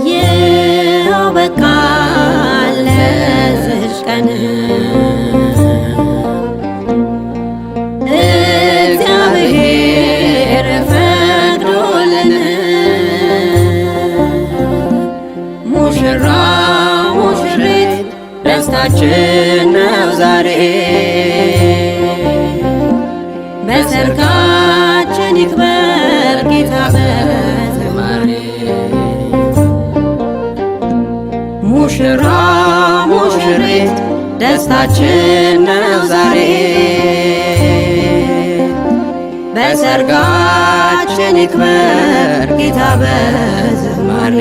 ይኸው በቃ ለዚች ቀን እግዚአብሔር ፈቅዶልን ሙሽራ ሙሽሪት ደስታችን ነው ዛሬ በሰርጋችን ይክበር ጌታ በዝማሬ ሙሽራ ሙሽሪት ደስታችን ነው ዛሬ በሰርጋችን ይክበር ጌታ በዝማሬ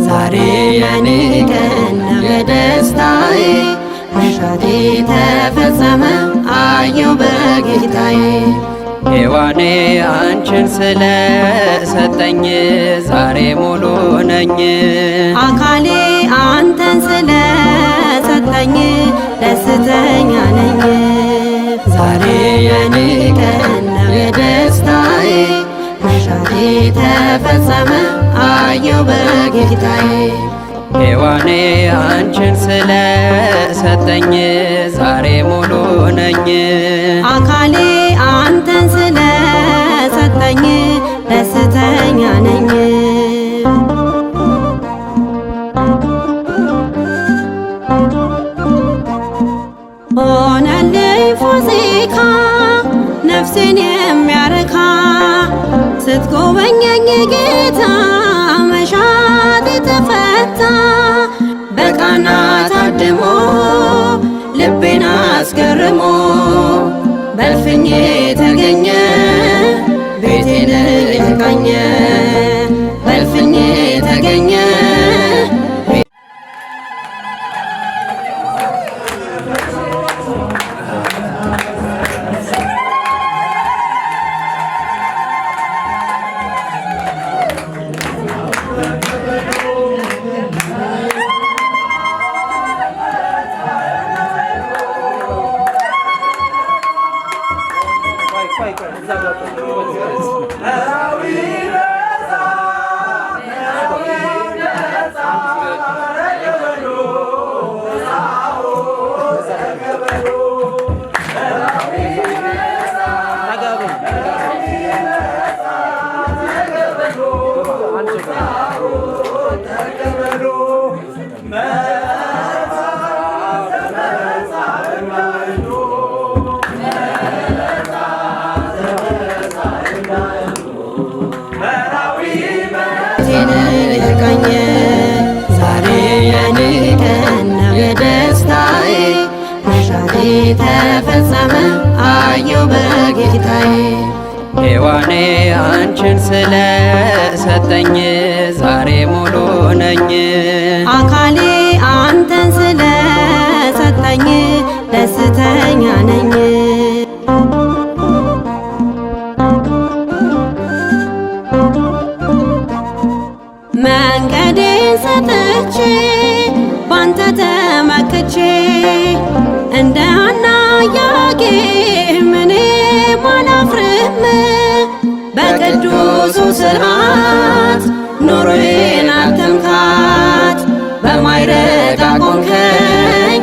ዛሬ የኔ ቀን በደስታዬ መሻቴ ተፈጸመ አየሁ በጌታዬ ሔዋኔ አንቺን ስለሰጠኝ ዛሬ ሙሉ ነኝ አካሌ አንተን ስለሰጠኝ ደስተኛ ነኝ ዛሬ የኔ ቀን በደስታዬ መሻቴ ተፈጸመ አየሁ በጌታዬ ሔዋኔ አንቺን ስለሰጠኝ ዛሬ ሙሉ ነኝ አካሌ አንተን ስለሰጠኝ ደስተኛ ነኝ ሆነልኝ ፋሲካ ነፍሴን የሚያረካ ስትጎበኘኝ ጌታ መሻቴ ተፈታ በቃና ታድሞ ልቤን አስገርሞ በልፍኜ ተገኘ ቤቴን ቃኘ በልፍኜ ተገኘ ዛሬ የኔ ቀን በደስታዬ መሻቴ ተፈጸመ አየሁ በጌታዬ ሔዋኔ አንቺን ስለሰጠኝ ዛሬ ሙሉ ነኝ አካሌ አንተን ስለሰጠኝ ደስተኛ ነኝ መንገዴን ሰጥቼ ባንተ ተመክቼ እንደ ሐና ኢያቄም እኔም አላፍርም በቅዱሱ ሥርዓት ኑሮዬን አተምካት በማዕረግ አቆምከኝ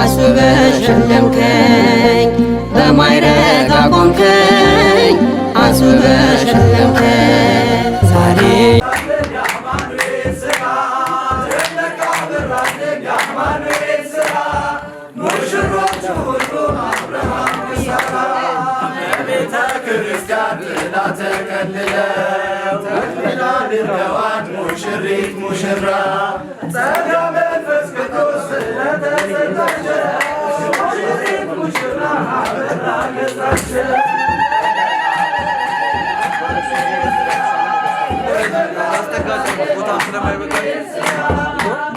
አስውበህ ሸለምከኝ በማዕረግ አቆምከኝ አስውበህ ሸለምከኝ ዛሬ ሙሽሮቹ ሁሉ አብርሃም ይስሐቅ ክርስቲያን ጥላ ተከልለው ተክሊል አድርገዋት ሙሽሪት ሙሽራ ጸጋ መንፈስ ቅዱስ ስለተሰጣቸው ሙሽሪት ሙሽራ አበራ ገጻቸው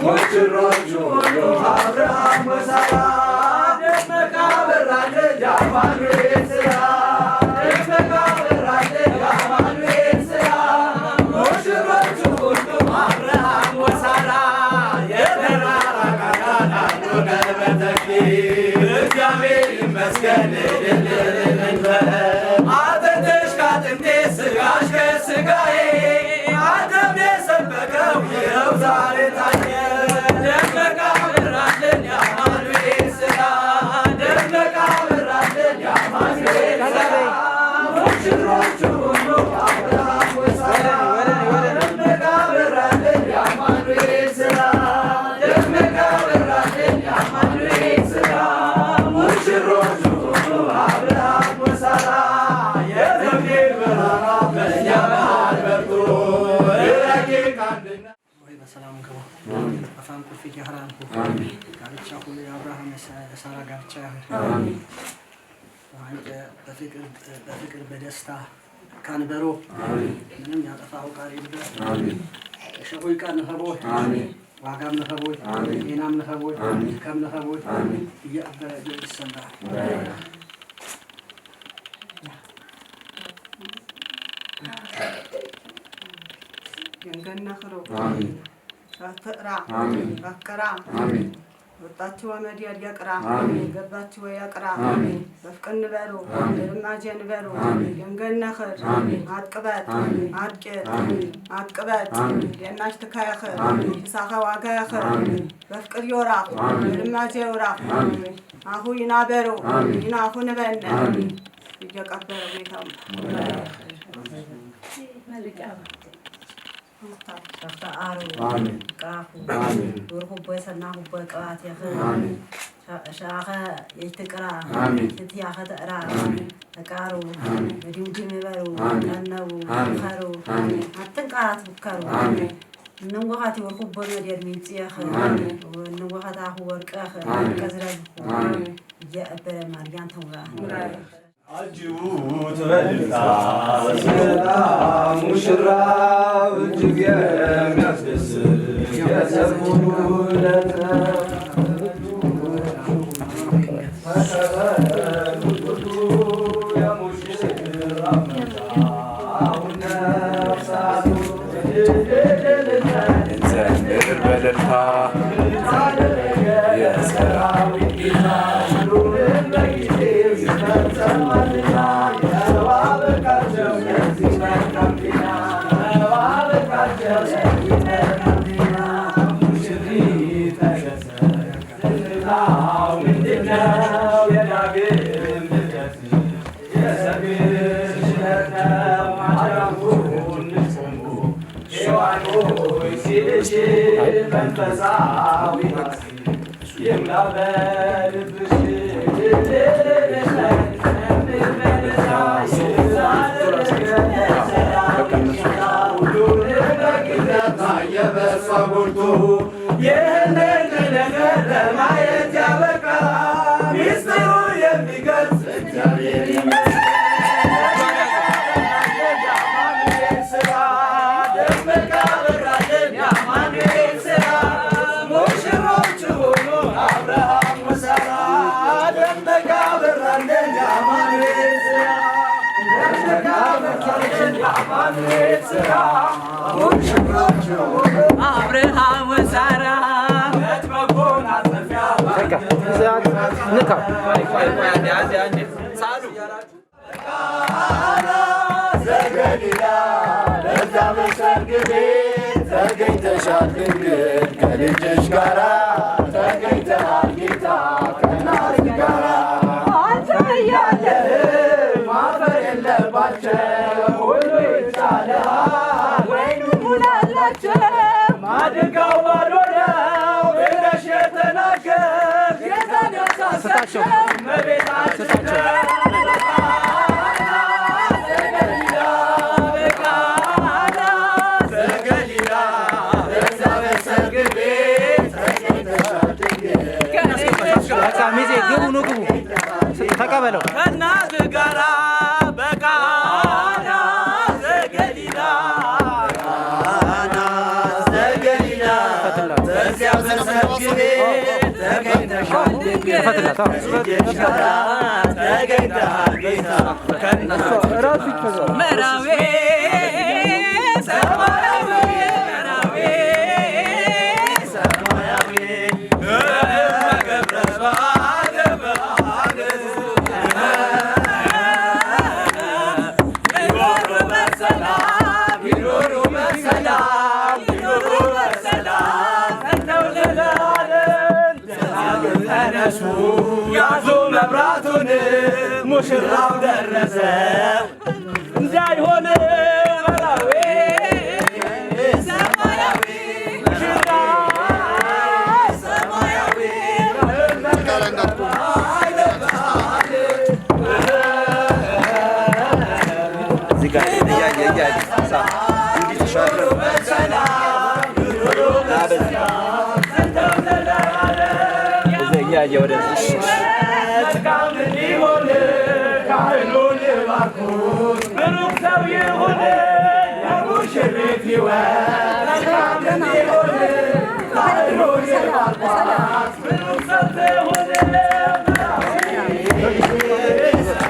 ሙሽሮቹ ሁሉ አብርሃም ወሳራ ደመቃ በራለ የአማኑኤል ስራ ደመቃ በራለ የአማኑኤል ስራ ሙሽሮቹ ሁሉ አብርሃም ወሳራ የተራራ ቃል አዶነ በተክሊል እግዚአብሔር ይመስገን ልልልልልበል አጥንትሽ ከአጥንቴ ስጋሽ ከስጋዬ አዳም የሰበከው ይኸው ዛሬ ታየ ደመቃ በራልን የአማኑኤል ስራ ደመቃ በራልን የአማኑኤል ስራ ሙሽሮቹ ሁሉ አብርሃም ወሳራ ደመቃ በራልን የአማኑኤል ስራ ደመቃ በራልን የአማኑኤል ስራ ሙሽሮቹ ሁሉ አብርሃም ወሳራ የተክሊል ብርሃን በእኛ መሃል በርቶ በሰላም ግቡ። አፋን ቁልፊት ያህራንኩ ጋብቻ ሁሉ የአብርሃም የሳራ ጋብቻ ያህል በፍቅር በደስታ ካንበሮ ምንም ያጠፋው ቃል የለም። ሸቆይ ቃል ነኸቦይ ዋጋም ነኸቦይ ጤናም ነኸቦይ ከም ነኸቦይ እያበረ ይሰንዳል ينقلنا خروج تقرا بفكرا ወጣችሁ ወመዲያ ያቅራ ገባችሁ ወያቅራ በፍቅር ንበሩ ለማጀ ንበሩ የንገነኸር አጥቅበት አጥቅት አጥቅበት የናሽ ተካያኸር ሳኻ ዋጋያኸር በፍቅር ዮራ ለማጀ ዮራ አሁ ይናበሩ ይናሁ ንበነ ይቀበረ ቤታው شفتارو كافو ورهو بيسناه بقات يا خي شاخه يتقرا تياخه تقرا تقارو بديو جمبرو ننو خرو አትንቃራት ብከሩ ንንጓሃት ወርኩ በመዲር ሚጽያኸ ንንጓሃት አሁ ወርቀኸ ከዝራብ ያበረ ማርያን ተውራ አጅቡት በልልታ በሰላም ሙሽራው እጅግ የሚያስደስት የሰርጉ ዕለት እንዘምር በልልታ የሰራዊት ጌታ አብርሃም ወሳራ ዘገሊላ በዛ በሰርግ ቤት ተገኝተሻል ድንግል ከልጅሽ ጋራ ተገኝተሃል ጌታ ከእናት ጋራ አንተ እያለህ ማፈር የለባቸው ሁሉ ይቻልሃል ወይኑ ሙላላቸው ማድጋው ባዶ ነው ብለሽ የተናገር ጌታን ያሳሳቸው መቤታችን ሚዜ ግቡ ኑ ግቡ ተቀበለው ከእናት ጋራ በቃና ዘገሊላ በዚያ በሰርግ ቤት ተገኝተሻል ድንግል ልጅሽ ጋራ ተገኝተሃል ጌታ ከእናት መራዌ ሰማያዊ መራዌ ሰማያዊ ገብረ ያዙ መብራቱን ሙሽራው ደረሰ እንዳይሆን መራዌ ሰማያዊ ሙሽራ ሰማያዊ እዚህ ጋር እያየ እንዲህ ተሻገር እያየ ወደዚህ ሊሆን ካህኑን ባርኩት ብሩክ ሰው ይሁን የሙሽሪት ሕይወት ሊሆን ካህኑን ባርኳት ብሩክ ሰው ትሁን ሰማያዊ ሙሽራ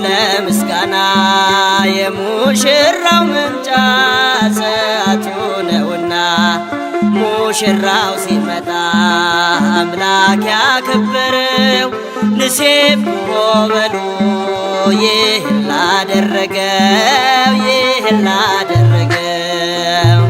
ለምስጋና የሙሽራው መምጫ ሰዓቱ ነውና ሙሽራው ሲመጣ አምላክ ያከበረው ንሴብሖ በሉ ይህን ላደረገው ይህን ላደረገው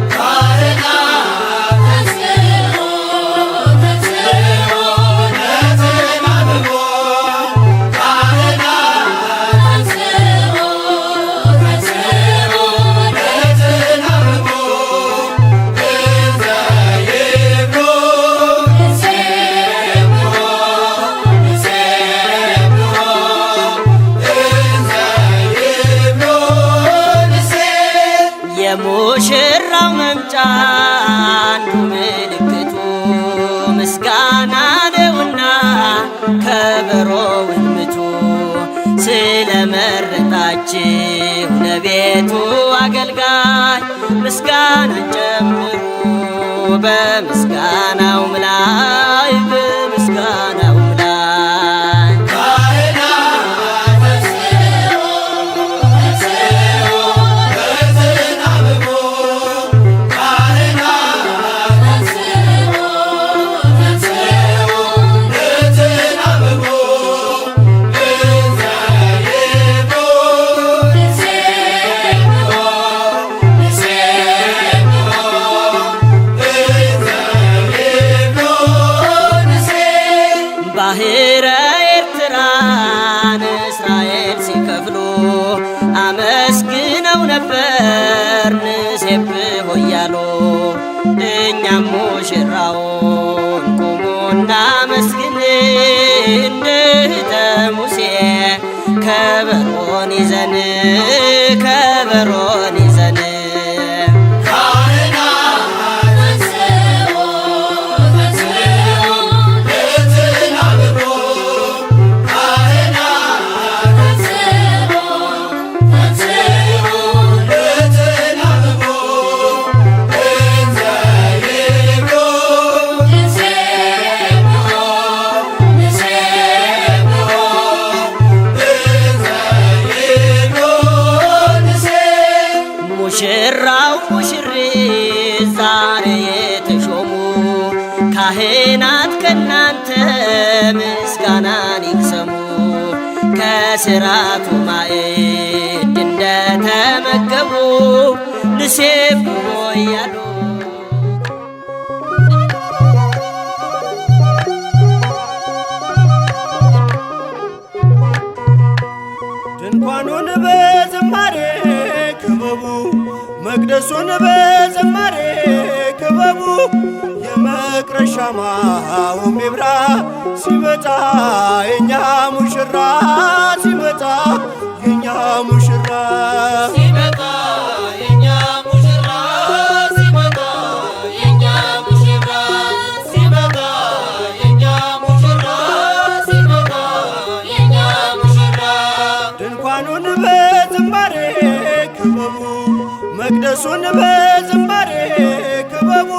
የሙሽራው መምጫ አንዱ ምልክቱ ምስጋና ነውና ከበሮውን ምቱ ስለመረጣችሁ ለቤቱ አገልጋይ ምስጋናን ጨምሩ በምስጋናውም ላይ በምስጋናውም ላይ ይሴብሖ እያሉ እኛም ሙሽራውን ቁሙና መስግን እንደ እህተ ሙሴ ከበሮን ይዘን ከበሮን ይዘን ሙሽራው ሙሽሪት ዛሬ የተሾሙ ካህናት ከናንተ ምስጋናን ይቅሰሙ። ከሥርዓቱ ማዕድ እንደተመገቡ ንሴብሖ እያሉ ድንኳኑን በዝማሬ ክበቡ፣ መቅደሱን በዝማሬ ክበቡ። የመቅረዝ ሻማውም ይብራ ሲመጣ የኛ ሙሽራ ሲመጣ የኛ ሙሽራ ሲመጣ የኛ ሙሽራ ሲመጣ የኛ ሙሽራ ሲመጣ የኛ ሙሽራ ሲመጣ የኛ ሙሽራ ድንኳኑን በዝማሬ ክበቡ፣ መቅደሱን በዝማሬ ክበቡ።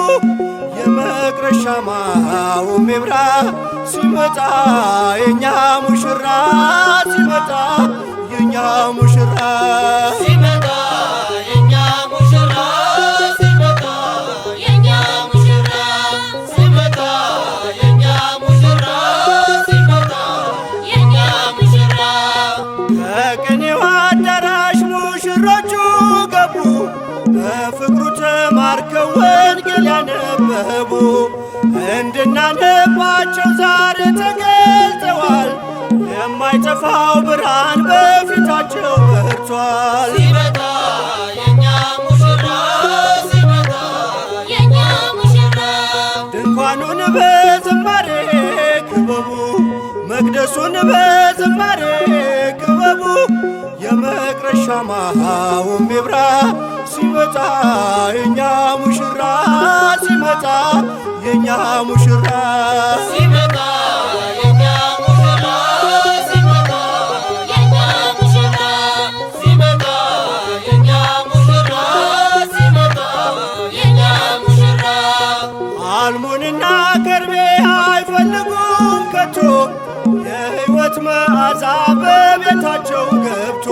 የመቅረዝ ሻማውም ይብራ ሲመጣ የኛ ሙሽራ ሲመጣ የኛ ሙሽራ ሲመጣ የኛ ሙሽራ ሲመጣ የኛ ሙሽራ ሲመጣ የኛ ሙሽራ ሲመጣ የኛ ሙሽራ ከቅኔው አዳራሽ ሙሽሮቹ ገቡ፣ በፍቅሩ ተማርከው ወንጌል ያነበቡ። እንድናነባቸው ዛሬ ተገልጠዋል፣ የማይጠፋው ብርሃን በፊታቸው በርቷል። ሲመጣ የኛ ሙሽራ ሲመጣ የኛ ሙሽራ ድንኳኑን በዝማሬ ክበቡ፣ መቅደሱን በዝማሬ ክበቡ። የመቅረዝ ሻማውም ይብራ ሲመጣ የኛ ሙሽራ ሲመጣ የኛ ሙሽራ ሲመጣ የኛ ሙሽራ ሲመጣ የኛ ሙሽራ ሲመጣ የኛ ሙሽራ ሲመጣ የኛ ሙሽራ አልሙንና ከርቤ አይፈልጉም ከቶ የሕይወት መዓዛ በቤታቸው ገብቶ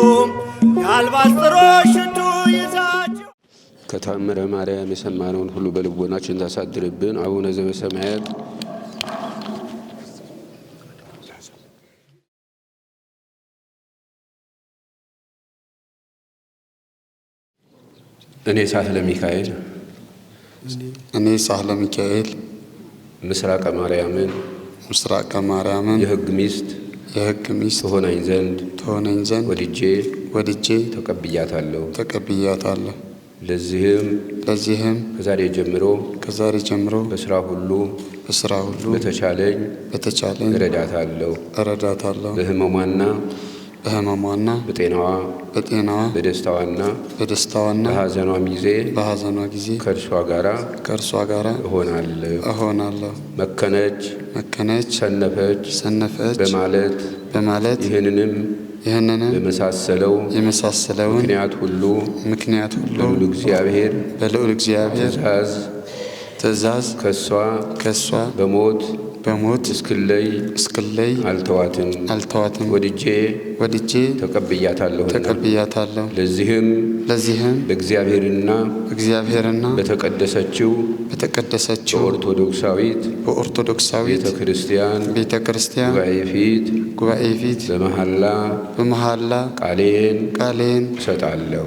የአልባስጥሮስ ሽቱ ይዛቸው። ከታምረ ማርያም የሰማነውን ሁሉ በልቦናችን ታሳድርብን። አቡነ ዘበሰማያት እኔ ሳህለ ሚካኤል ምስራቀ ማርያምን የሕግ ሚስት ትሆነኝ ዘንድ ወድጄ ተቀብያታለሁ። ለዚህም ከዛሬ ጀምሮ በስራ ሁሉ በተቻለኝ እረዳታለሁ። በሕመሟና በጤናዋ በደስታዋና በሐዘኗም ጊዜ ከእርሷ ጋራ እሆናለሁ። መከነች ሰነፈች በማለት ይህንንም የመሳሰለው ምክንያት ሁሉ በልዑል እግዚአብሔር ትእዛዝ ከእሷ በሞት እስክለይ አልተዋትም። ወድጄ ተቀብያታለሁ። ለዚህም በእግዚአብሔርና በተቀደሰችው በኦርቶዶክሳዊት ቤተ ክርስቲያን ጉባኤ ፊት በመሐላ ቃሌን እሰጣለሁ።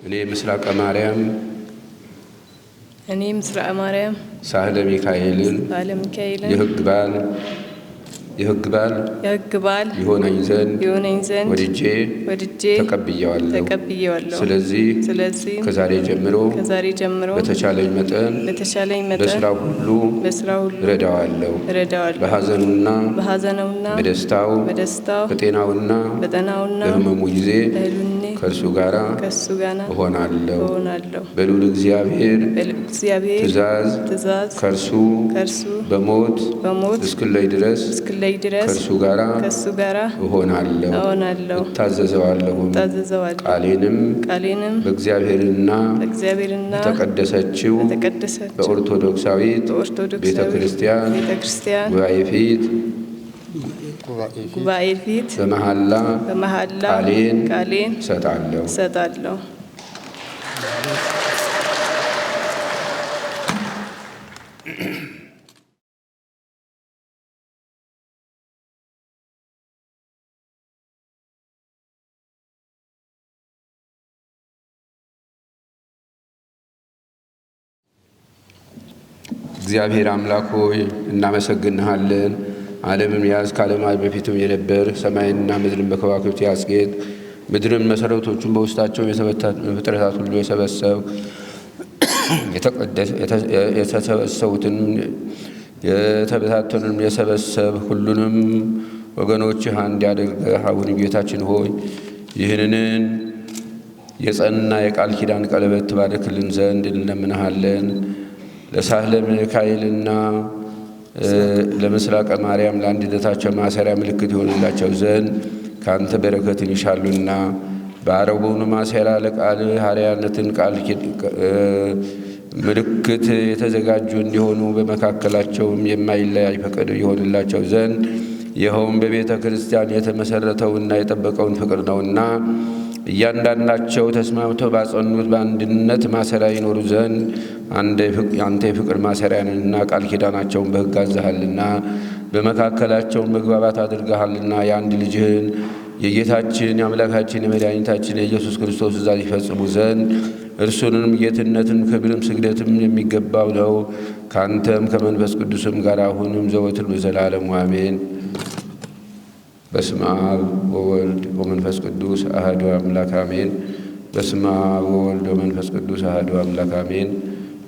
እኔ ምስራቀ ማርያም ሳህለ ሚካኤልን የሕግ ባል የሆነኝ ዘንድ ወድጄ ተቀብየዋለሁ። ስለዚህ ከዛሬ ጀምሮ በተቻለኝ መጠን በስራው ሁሉ እረዳዋለሁ። በሐዘኑና በደስታው በጤናውና በሕመሙ ጊዜ ከእርሱ ጋር እሆናለሁ። በልዑል እግዚአብሔር ትእዛዝ ከእርሱ በሞት እስክለይ ድረስ ከእርሱ ጋር እሆናለሁ፣ እታዘዘዋለሁ። ቃሌንም በእግዚአብሔርና በተቀደሰችው በኦርቶዶክሳዊት ቤተ ክርስቲያን ጉባኤ ፊት በመሐላ ቃሌን እሰጣለሁ። እግዚአብሔር አምላክ ሆይ እናመሰግንሃለን። ዓለምን ያዝክ፣ ከዓለማት በፊትም የነበር፣ ሰማይንና ምድርን በከዋክብት ያስጌጥ፣ ምድርን መሠረቶቹን በውስጣቸው ፍጥረታት ሁሉ የሰበሰብ የተሰበሰቡትን የተበታተኑንም የሰበሰብ ሁሉንም ወገኖችህ አንድ ያደርገህ አሁንም ጌታችን ሆይ ይህንን የጸና የቃል ኪዳን ቀለበት ትባርክልን ዘንድ እንለምንሃለን። ለሳህለ ሚካኤልና ለምስራቀ ማርያም ለአንድነታቸው ማሰሪያ ምልክት ይሆንላቸው ዘንድ ከአንተ በረከትን ይሻሉና በአረቦኑ ማሰሪያ ለቃል ሐዋርያነትን ቃል ምልክት የተዘጋጁ እንዲሆኑ በመካከላቸውም የማይለያይ ፈቃድ ይሆንላቸው ዘንድ ይኸውም በቤተ ክርስቲያን የተመሰረተውና የጠበቀውን ፍቅር ነውና እያንዳንዳቸው ተስማምተው ባጸኑት በአንድነት ማሰሪያ ይኖሩ ዘንድ አንተ የፍቅር ማሰሪያንና ቃል ኪዳናቸውን በሕግ አዝሃልና በመካከላቸው መግባባት አድርገሃልና የአንድ ልጅህን የጌታችን የአምላካችን የመድኃኒታችን የኢየሱስ ክርስቶስ ትእዛዝ ይፈጽሙ ዘንድ እርሱንም ጌትነትን ክብርም ስግደትም የሚገባው ነው። ከአንተም ከመንፈስ ቅዱስም ጋር አሁንም ዘወትር ለዘላለሙ አሜን። በስመ አብ ወወልድ ወመንፈስ ቅዱስ አሐዱ አምላክ አሜን። በስመ አብ ወወልድ ወመንፈስ ቅዱስ አሐዱ አምላክ አሜን።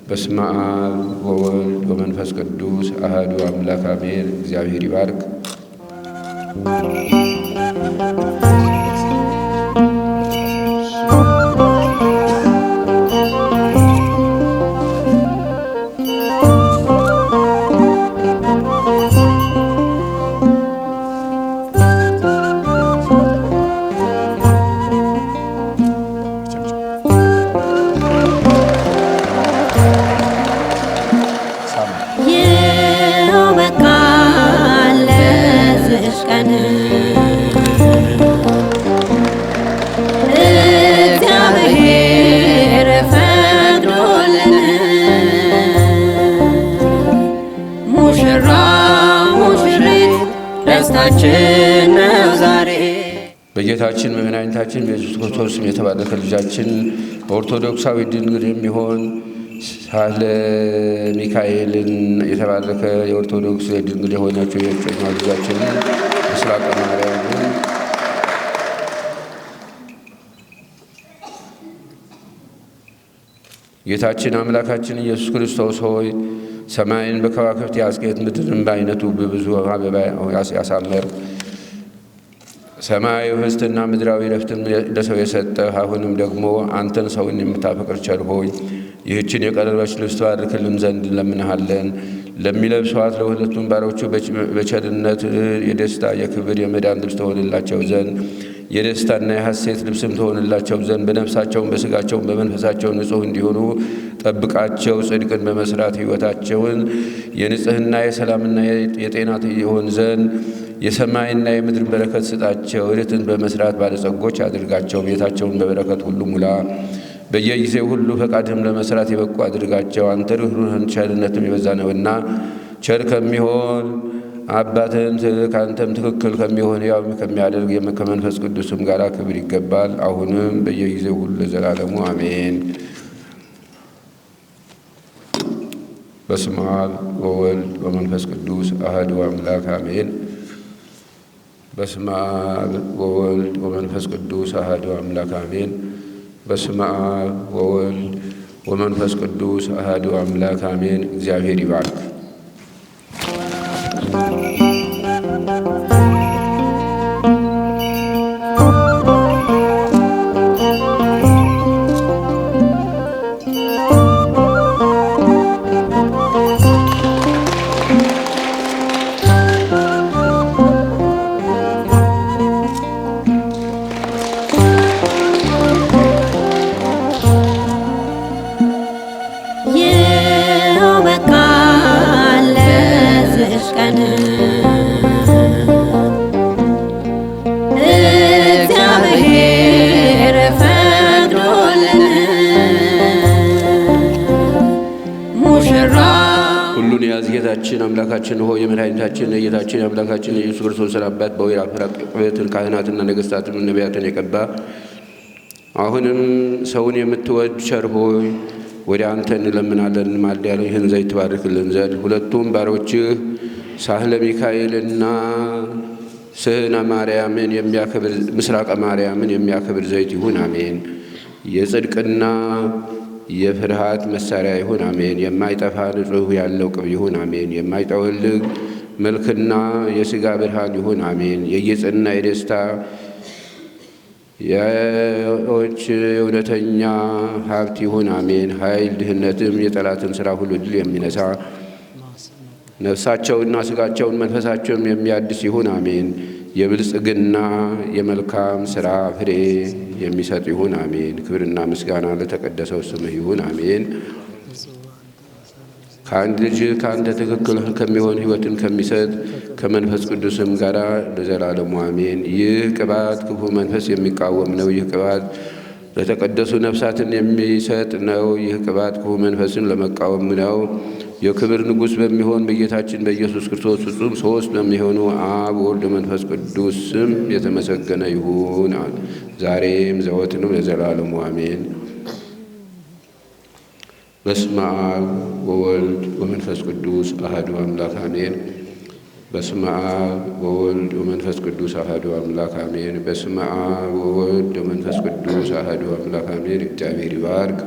በስመ አብ ወወልድ ወመንፈስ ቅዱስ አሐዱ አምላክ አሜን። እግዚአብሔር ይባርክ። በጌታችን በመድኃኒታችን በኢየሱስ ክርስቶስ የተባረከ ልጃችን በኦርቶዶክሳዊ ድንግል የሚሆን ሳህለ ሚካኤልን የተባረከ የኦርቶዶክስ ድንግል የሆነችው የእጮኛው ልጃችን ምስራቀ ማርያምን ጌታችን አምላካችን ኢየሱስ ክርስቶስ ሆይ ሰማይን በከዋክብት ያስጌጥ፣ ምድርን በዓይነቱ በብዙ አበባ ያሳመር፣ ሰማያዊ ኅብስትና ምድራዊ ረፍትን ለሰው የሰጠህ አሁንም ደግሞ አንተን ሰውን የምታፈቅር ቸር ሆይ ይህችን የቀረበች ልብስ ትባርክልን ዘንድ እንለምንሃለን። ለሚለብሷት ለሁለቱም ባሮቹ በቸርነት የደስታ የክብር የመዳን ልብስ ትሆንላቸው ዘንድ የደስታና የሐሴት ልብስም ትሆንላቸው ዘንድ በነፍሳቸውም በሥጋቸውም በመንፈሳቸው ንጹሕ እንዲሆኑ ጠብቃቸው። ጽድቅን በመስራት ሕይወታቸውን የንጽሕና የሰላምና የጤና ይሆን ዘንድ የሰማይና የምድር በረከት ስጣቸው። ርትን በመስራት ባለጸጎች አድርጋቸው። ቤታቸውን በበረከት ሁሉ ሙላ። በየጊዜው ሁሉ ፈቃድህም ለመስራት የበቁ አድርጋቸው። አንተ ርኅሩህን ቸርነትም የበዛ ነውና ቸር ከሚሆን አባትን ከአንተም ትክክል ከሚሆን ያው ከሚያደርግ ከመንፈስ ቅዱስም ጋር ክብር ይገባል፣ አሁንም በየጊዜው ሁሉ ለዘላለሙ አሜን። በስመ አብ ወወልድ ወመንፈስ ቅዱስ አሐዱ አምላክ አሜን። በስመ አብ ወወልድ ወመንፈስ ቅዱስ አሐዱ አምላክ አሜን። በስመ አብ ወወልድ ወመንፈስ ቅዱስ አሐዱ አምላክ አሜን። እግዚአብሔር ይባርክ። ጌታችን አምላካችን ሆይ የመድኃኒታችን የጌታችን የአምላካችን የኢየሱስ ክርስቶስ አባት በወይራ ፍሬያትን ካህናትና ነገሥታትን ነቢያትን የቀባ አሁንም ሰውን የምትወድ ቸር ሆይ ወደ አንተ እንለምናለን እንማልዳለን። ይህን ዘይት ትባርክልን ዘንድ ሁለቱም ባሮችህ ሳህለ ሚካኤልና ስህነ ማርያምን የሚያከብር ምስራቀ ማርያምን የሚያከብር ዘይት ይሁን አሜን። የጽድቅና የፍርሃት መሳሪያ ይሁን አሜን። የማይጠፋ ንጹሕ ያለው ቅብ ይሁን አሜን። የማይጠወልግ መልክና የሥጋ ብርሃን ይሁን አሜን። የየጽና የደስታ የዎች እውነተኛ ሀብት ይሁን አሜን። ኃይል ድህነትም የጠላትን ሥራ ሁሉ ድል የሚነሳ ነፍሳቸውና ሥጋቸውን መንፈሳቸውም የሚያድስ ይሁን አሜን። የብልጽግና የመልካም ሥራ ፍሬ የሚሰጥ ይሁን አሜን። ክብርና ምስጋና ለተቀደሰው ስምህ ይሁን አሜን። ከአንድ ልጅ ከአንተ ትክክል ከሚሆን ሕይወትን ከሚሰጥ ከመንፈስ ቅዱስም ጋር ለዘላለሙ አሜን። ይህ ቅባት ክፉ መንፈስ የሚቃወም ነው። ይህ ቅባት ለተቀደሱ ነፍሳትን የሚሰጥ ነው። ይህ ቅባት ክፉ መንፈስን ለመቃወም ነው። የክብር ንጉሥ በሚሆን በጌታችን በኢየሱስ ክርስቶስ ፍጹም ሦስት በሚሆኑ አብ ወልድ መንፈስ ቅዱስ ስም የተመሰገነ ይሁን ዛሬም ዘወትርም ለዘላለሙ አሜን። በስመ አብ ወወልድ ወመንፈስ ቅዱስ አሐዱ አምላክ አሜን። በስመ አብ ወወልድ ወመንፈስ ቅዱስ አሐዱ አምላክ አሜን። በስመ አብ ወወልድ ወመንፈስ ቅዱስ አሐዱ አምላክ አሜን። እግዚአብሔር ይባርክ።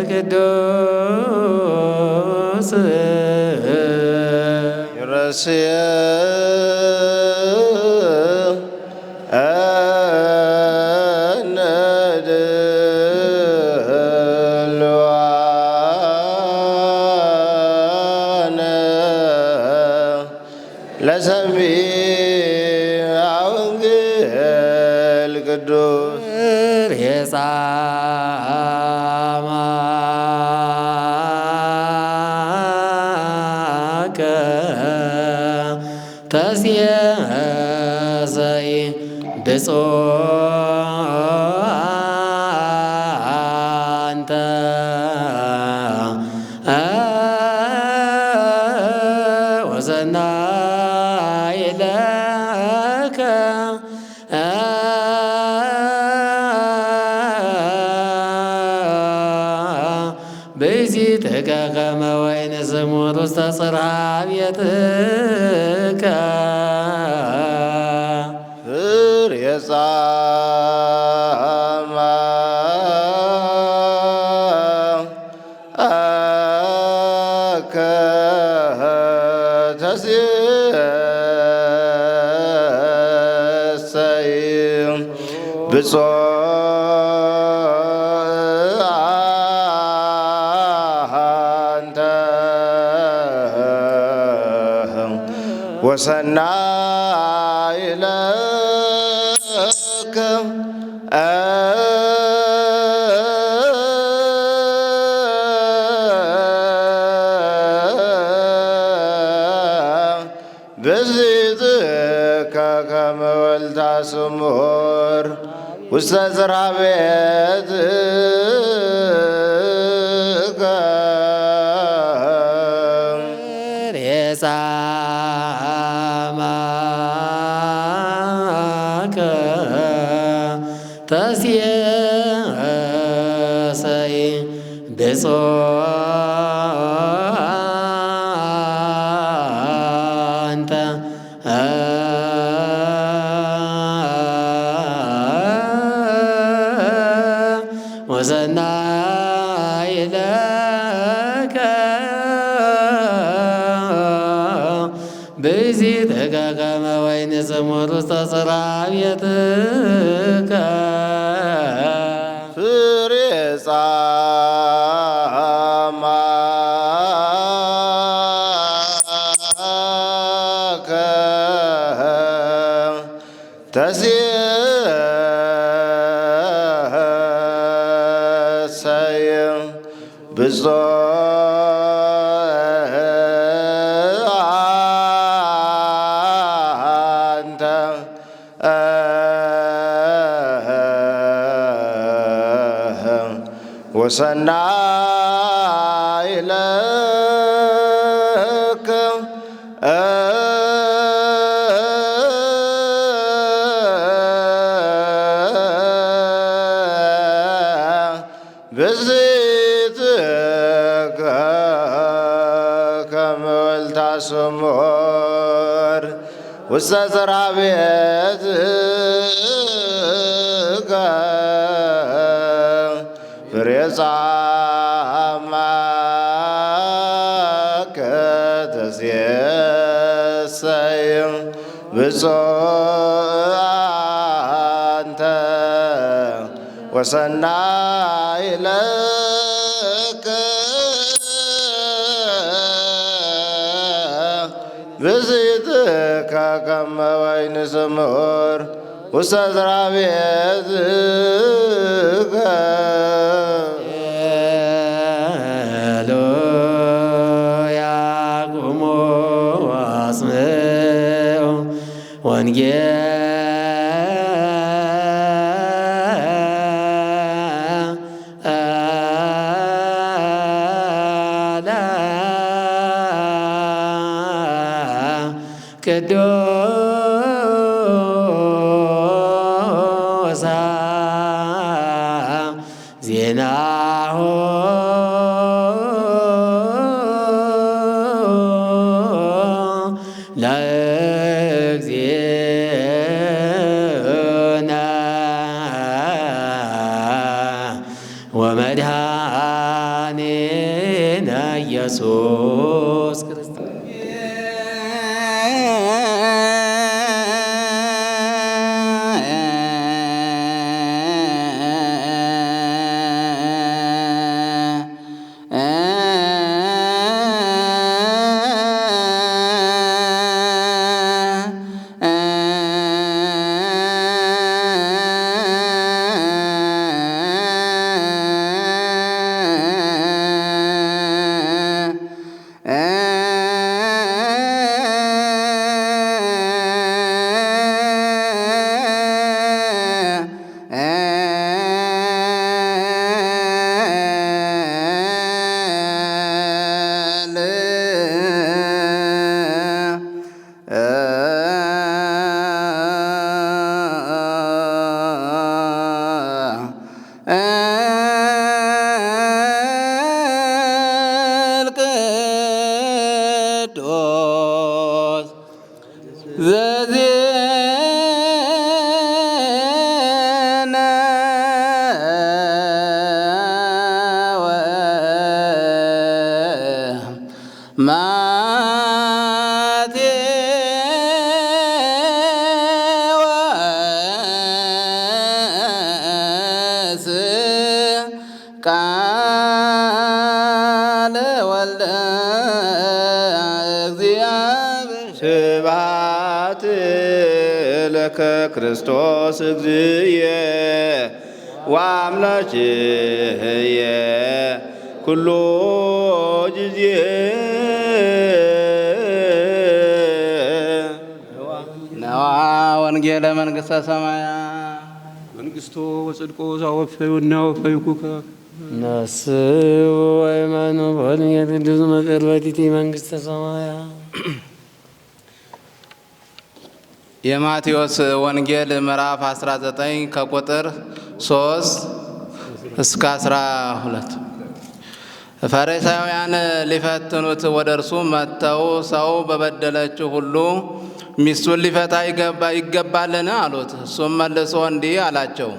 ቅዱስ ለሰሚዐ ወንጌል ቅዱስ የጻማከ ተስየሰይ ብፁዓንተ ወሰናይ ለከ ብእሲትከ ከመ ወይን ስሙር ውስተ ጽርሐ ቤትከ ፍሬ ጻማከ ተስየሰይ ብፁዓንተ ወሰናይ ለከ ብእሲትከ ከመ ወልደ ስሙር ውስተ ጽርሐ ቤትከ የጻማከ ተስየሰይ ብፁዓንተ ወሰናይ ለከ ብእሲትከ ከመ ወይን ስሙር ውስተ ጽርሐ ቤትከ ፍሬ ጻማከ ተስየሰይ ብፁዓንተ ወሰናይ ለከ ብእሲትከ ከመ ወልደ ስሙር ውስተ ጽርሐ ቤትከ ፍሬ ጻማከ ተስየሰይ ብፁዓንተ ወሰናይ ለከ ብእሲትከ ከመ ወይን ስሙር ውስተ ጽርሐ ቤትከ ሃሌሉያ ቁሙ ወአጽምዑ ወንጌለ ቅዱሳ ዜናሁ ለእግዚእነ ወመድኃኒነ ኢየሱስ ክርስቶስ ማቴዎስ ቃለ ወልደ እግዚአብሔር ስብሐት ለከ ክርስቶስ እግዚእየ ወአምላክየ ኩሉ ጊዜ ነዋ ወንጌለ መንግሥተ ሰማያት መንግሥቶ ወጽድቆ ዘወፈዩና ወፈዩኩከ ነስኡ ወይመኑ በወንጌል ቅዱስ መቀርበቲቲ መንግሥተ ሰማያት። የማቴዎስ ወንጌል ምዕራፍ 19 ከቁጥር 3 እስከ 12። ፈሪሳውያን ሊፈትኑት ወደ እርሱ መጥተው ሰው በበደለችው ሁሉ ሚስቱን ሊፈታ ይገባልን አሉት። እሱም መልሶ እንዲህ አላቸው፣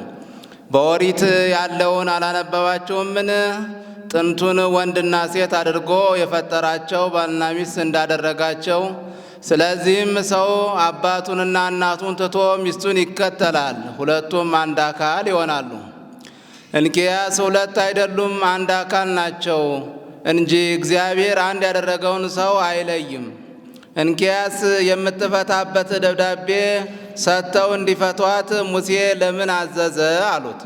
በኦሪት ያለውን አላነበባችሁምን? ጥንቱን ወንድና ሴት አድርጎ የፈጠራቸው ባልና ሚስት እንዳደረጋቸው፣ ስለዚህም ሰው አባቱንና እናቱን ትቶ ሚስቱን ይከተላል፣ ሁለቱም አንድ አካል ይሆናሉ። እንኪያስ ሁለት አይደሉም አንድ አካል ናቸው እንጂ እግዚአብሔር አንድ ያደረገውን ሰው አይለይም። እንኪያስ የምትፈታበት ደብዳቤ ሰጥተው እንዲፈቷት ሙሴ ለምን አዘዘ አሉት።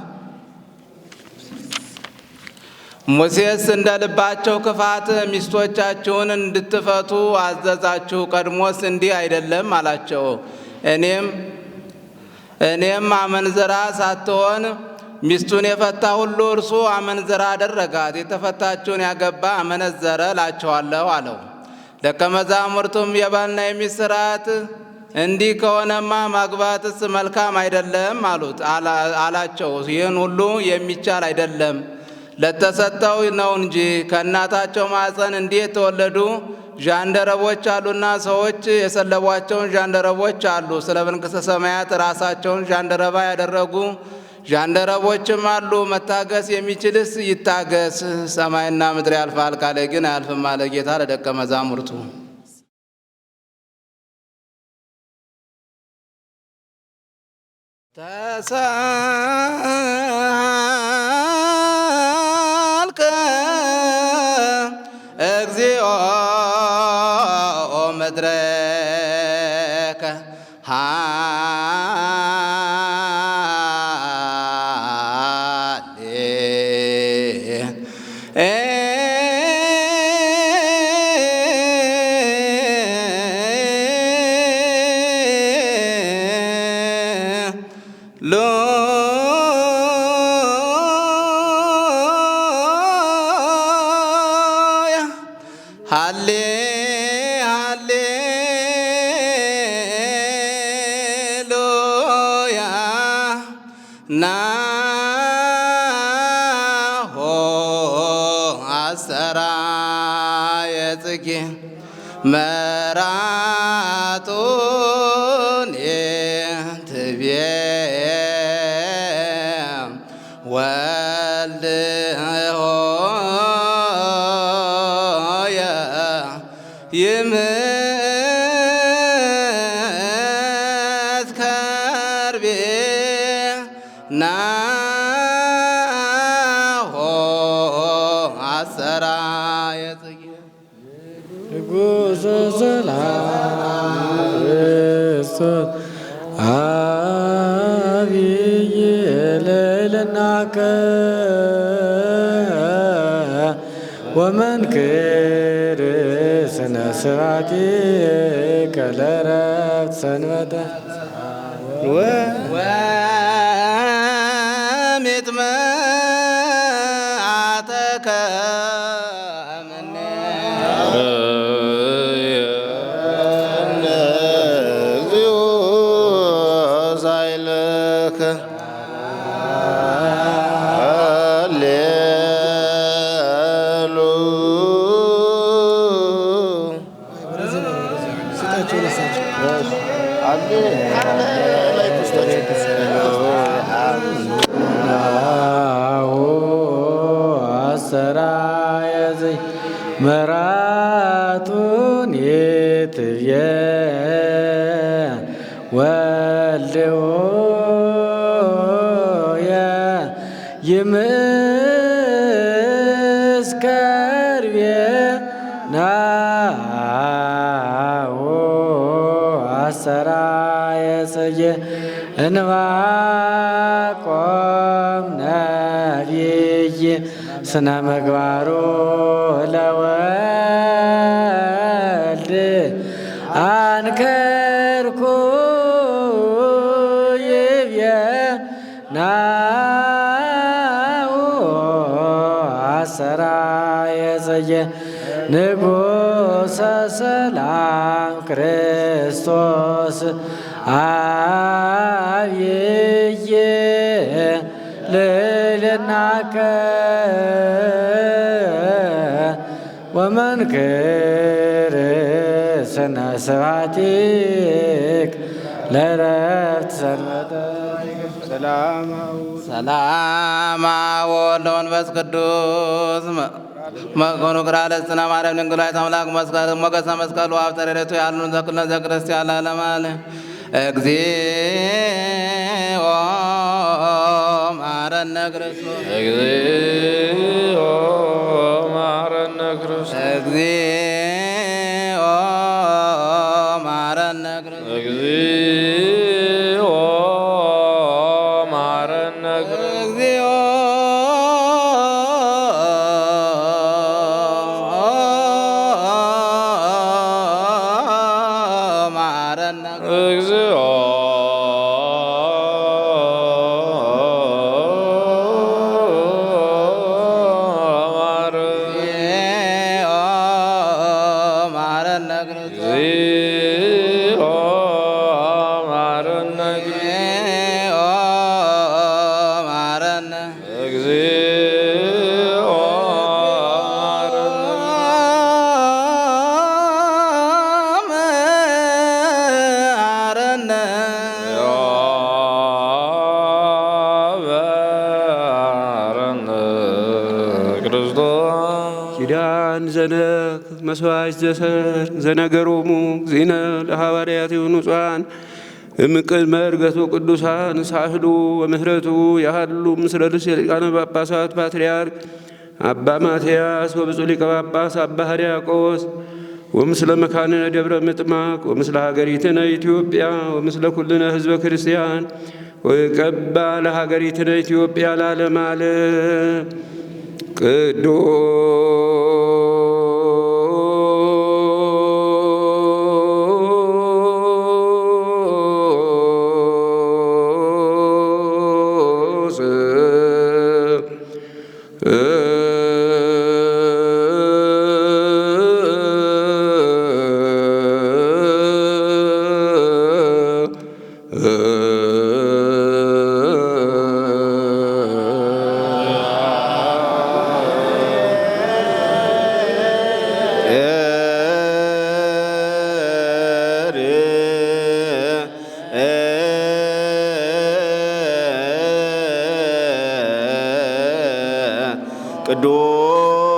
ሙሴስ እንደ ልባቸው ክፋት ሚስቶቻችሁን እንድትፈቱ አዘዛችሁ፣ ቀድሞስ እንዲህ አይደለም አላቸው። እኔም አመንዝራ ሳትሆን ሚስቱን የፈታ ሁሉ እርሱ አመንዝራ አደረጋት፣ የተፈታችውን ያገባ አመነዘረ እላቸዋለሁ አለው። ደቀ መዛሙርቱም የባልና የሚስት ሥርዓት እንዲህ ከሆነማ ማግባትስ መልካም አይደለም አላቸው። ይህን ሁሉ የሚቻል አይደለም ለተሰጠው ነው እንጂ ከእናታቸው ማኅፀን እንዲህ የተወለዱ ዣንደረቦች አሉና ሰዎች የሰለቧቸውን ዣንደረቦች አሉ። ስለ መንግሥተ ሰማያት ራሳቸውን ዣንደረባ ያደረጉ ዣንደረቦችም አሉ። መታገስ የሚችልስ ይታገስ። ሰማይና ምድር ያልፋል፣ ቃሌ ግን አያልፍም አለ ጌታ ለደቀ መዛሙርቱ። ተሳልከ እግዚኦ መድረከ ሃሌሉያ ናሆ አሰራየ ጽጌ መራቶኔ ትቤ ወልድ ሆየ ይምትከርቤ ናሆ አሰራየ ጽጌ ንጉሠ ሰላም ክርስቶስ አብይ ልዕልናከ ወመንክር ስነ ስርዓቲከ ለዕረፍት ሰንበተ ወሚጥመዓተከ እግዚኦ ሳይለከ አሰራየ ጽጌ መራ አቱን የትየ ወልድየ ይምስከር ቤናሁ አሰራየ ጽጌ እንባቆም ነቢይ ስነ ምግባሩ ለወልድ አንከርኩ ይቤናሁ አሰራየ ጽጌ ንጉሠ ሰላም ክርስቶስ አብይ ልዕልናከ ወመንክር ስነ ስብሐቲክ ለዕረፍት ሰንበተ ሰላማ ወወልድ ወመንፈስ ቅዱስ መኮኑ ግራ ለጽና ማርያም ድንግላዊት አምላክ ሞገሰ መስቀሉ አብጠረ ሌቱ ያሉን ዘክለ ዘክርስቲያን ላለማለ እግዚኦ ማረነ ክርስቶስ እግዚኦ ማረነ ክርስቶስ እግዚኦ ማረነ ክርስቶስ እግዚኦ ማረነ እግዚኦ ማረነ እግዚኦ ኪዳን ዘነክ መስዋዕት ዘሰር ዘነገሮሙ ዚነ ለሐዋርያት ንጹሐን እምቅድመ ዕርገቱ ቅዱሳን ሳህሉ ወምህረቱ ያህሉ ምስለ ርእሰ ሊቃነ ጳጳሳት ፓትርያርክ አባ ማትያስ ወብፁዕ ሊቀ ጳጳስ አባ ሕርያቆስ ወምስለ መካንነ ደብረ ምጥማቅ ወምስለ ሀገሪትነ ኢትዮጵያ ወምስለ ኩልነ ህዝበ ክርስቲያን ወይቀባ ለሀገሪትነ ኢትዮጵያ ለዓለመ ዓለም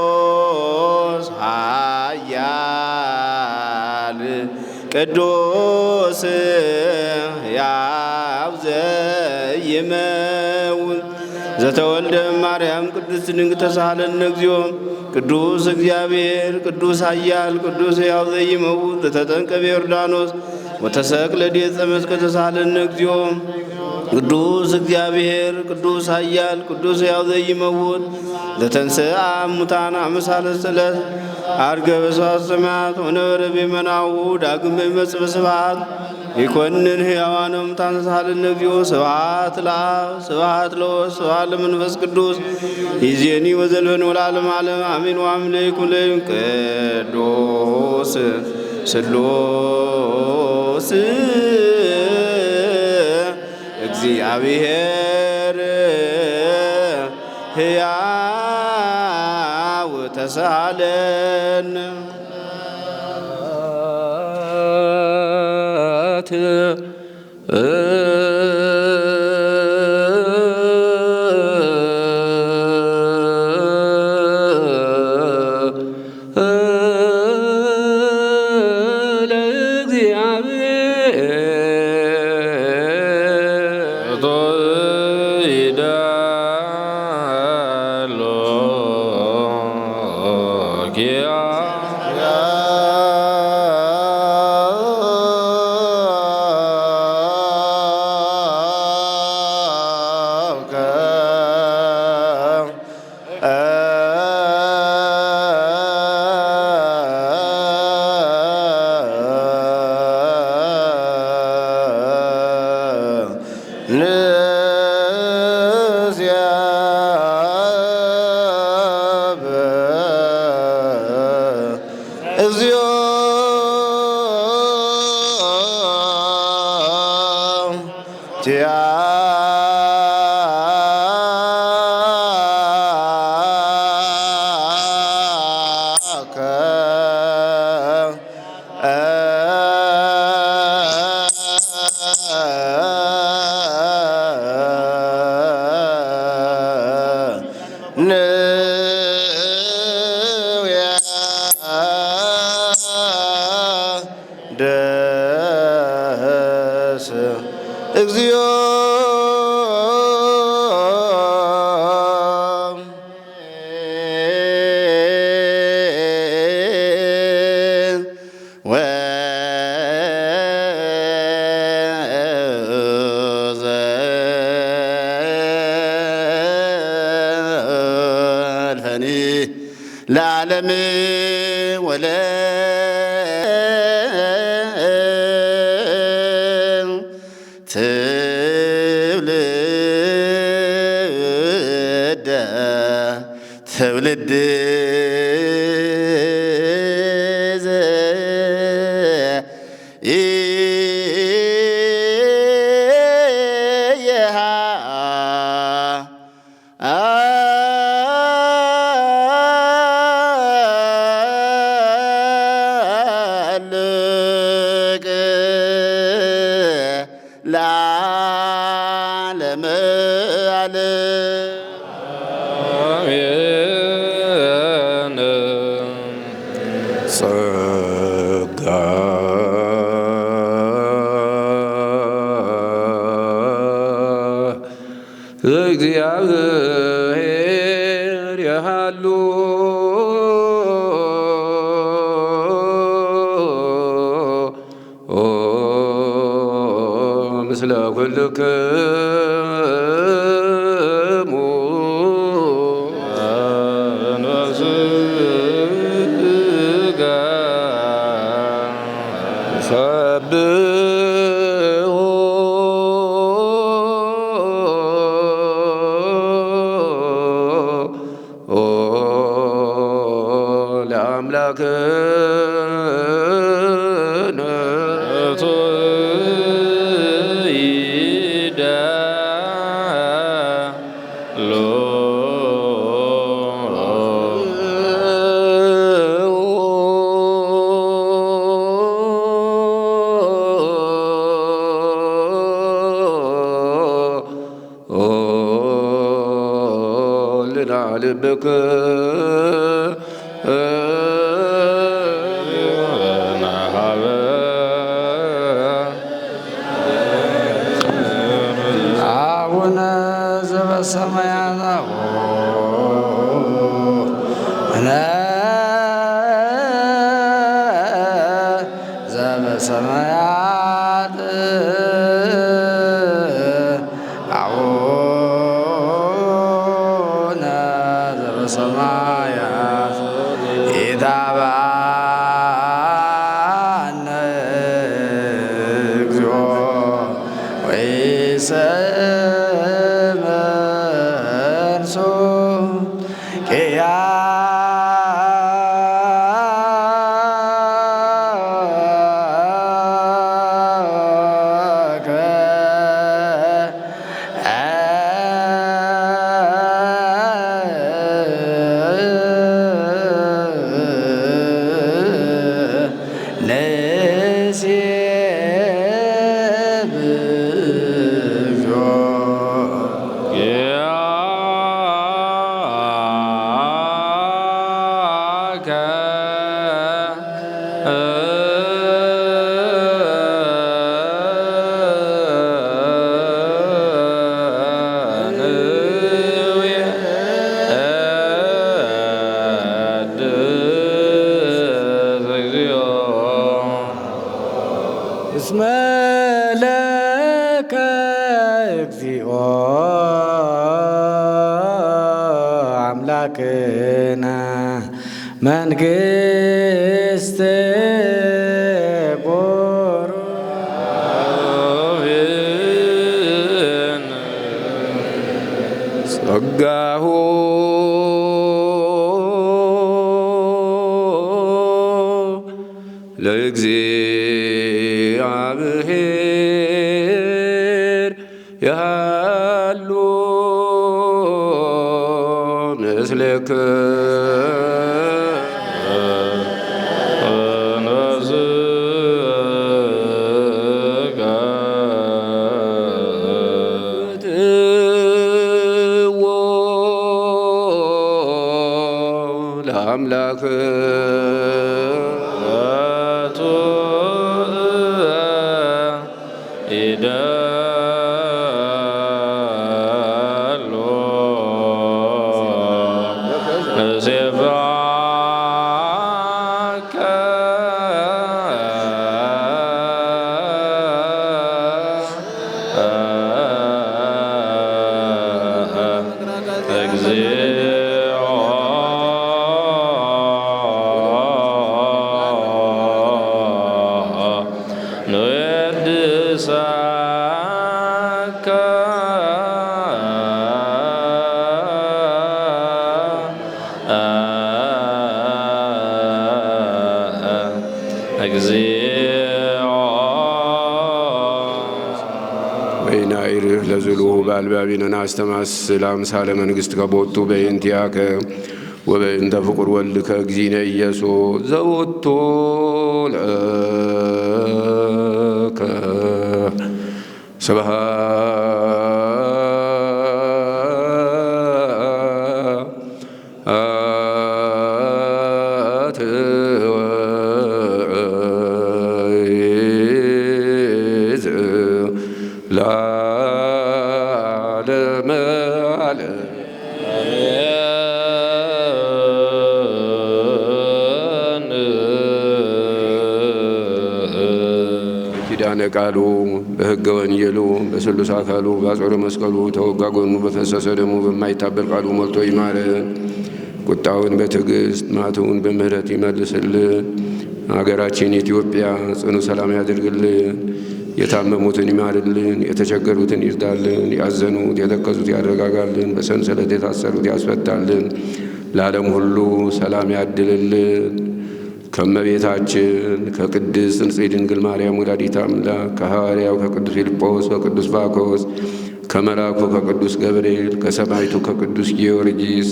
ቅዱስ ኃያል ቅዱስ ሕያው ዘይመውት ዘተወልደ ማርያም ቅድስት ድንግል ተሳሃለነ እግዚኦ ቅዱስ እግዚአብሔር ቅዱስ ኃያል ቅዱስ ሕያው ዘይመውት ዘተጠምቀ በዮርዳኖስ ወተሰቅለ ዲጸ መስቀል ተሳሃለነ እግዚኦ ቅዱስ እግዚአብሔር ቅዱስ ኃያል ቅዱስ ሕያው ዘይመውት ዘተንሥአ እሙታን አመሳለ ዕለት ዐርገ በሰማያት ሰማያት ወነበረ በየማናሁ ዳግም በሚመጽእ በስብሐት ይኰንን ሕያዋነ እሙታን ተሳሃለነ እግዚኦ ስብሐት ለአብ ስብሐት ለወልድ ስብሐት ለመንፈስ ቅዱስ ይእዜኒ ወዘልፈኒ ወለዓለመ ዓለም አሜን። ወአሜን ለይኩን ቅዱስ ስሉስ እግዚአብሔር ሕያው ተሳሃለነ ለዓለም ወለ ትውልድ ለዓለም ጸጋ እግዚአብሔር ያሉ ምስለ ኩልክሙ ነፍስከ ሰብሖ ለአምላክነ ልናልብክ አቡነ ዘበሰማያት አቡነ ዘበሰማያት አቡነ ዘበሰማያት ኢታብአነ እግዚኦ ወይሰመንሶ ኪያከ እስመ ለከ እግዚኦ አምላክነ መንግሥት ቦሩ ጸጋሁ ለእግዚአብሔር ያሉ ምስሌከ ለአምላክ ለዝሉሁ በአልባቢነን አስተማስል አምሳለ መንግሥት ከቦቱ በእንቲአከ ወበእንተ ፍቁር ወልድከ እግዚእነ ኢየሱስ ዘቦቶ ለከ ስብሐት ለዓለመ ዓለም ኪዳነ ቃሉ በሕገ ወንጌሉ በስሉስ አካሉ በአጾረ መስቀሉ ተወጋ ጎኑ በፈሰሰ ደሙ በማይታበል ቃሉ ሞልቶ ይማረን። ቁጣውን በትዕግስት መዓቱን በምሕረት ይመልስልን። አገራችን ኢትዮጵያ ጽኑ ሰላም ያድርግልን። የታመሙትን ይማርልን፣ የተቸገሩትን ይርዳልን፣ ያዘኑት የተከዙት ያረጋጋልን፣ በሰንሰለት የታሰሩት ያስፈታልን፣ ለዓለም ሁሉ ሰላም ያድልልን። ከመቤታችን ከቅድስት ንጽሕት ድንግል ማርያም ወላዲተ አምላክ ከሐዋርያው ከቅዱስ ፊልጶስ ከቅዱስ ባኮስ ከመልአኩ ከቅዱስ ገብርኤል ከሰማዕቱ ከቅዱስ ጊዮርጊስ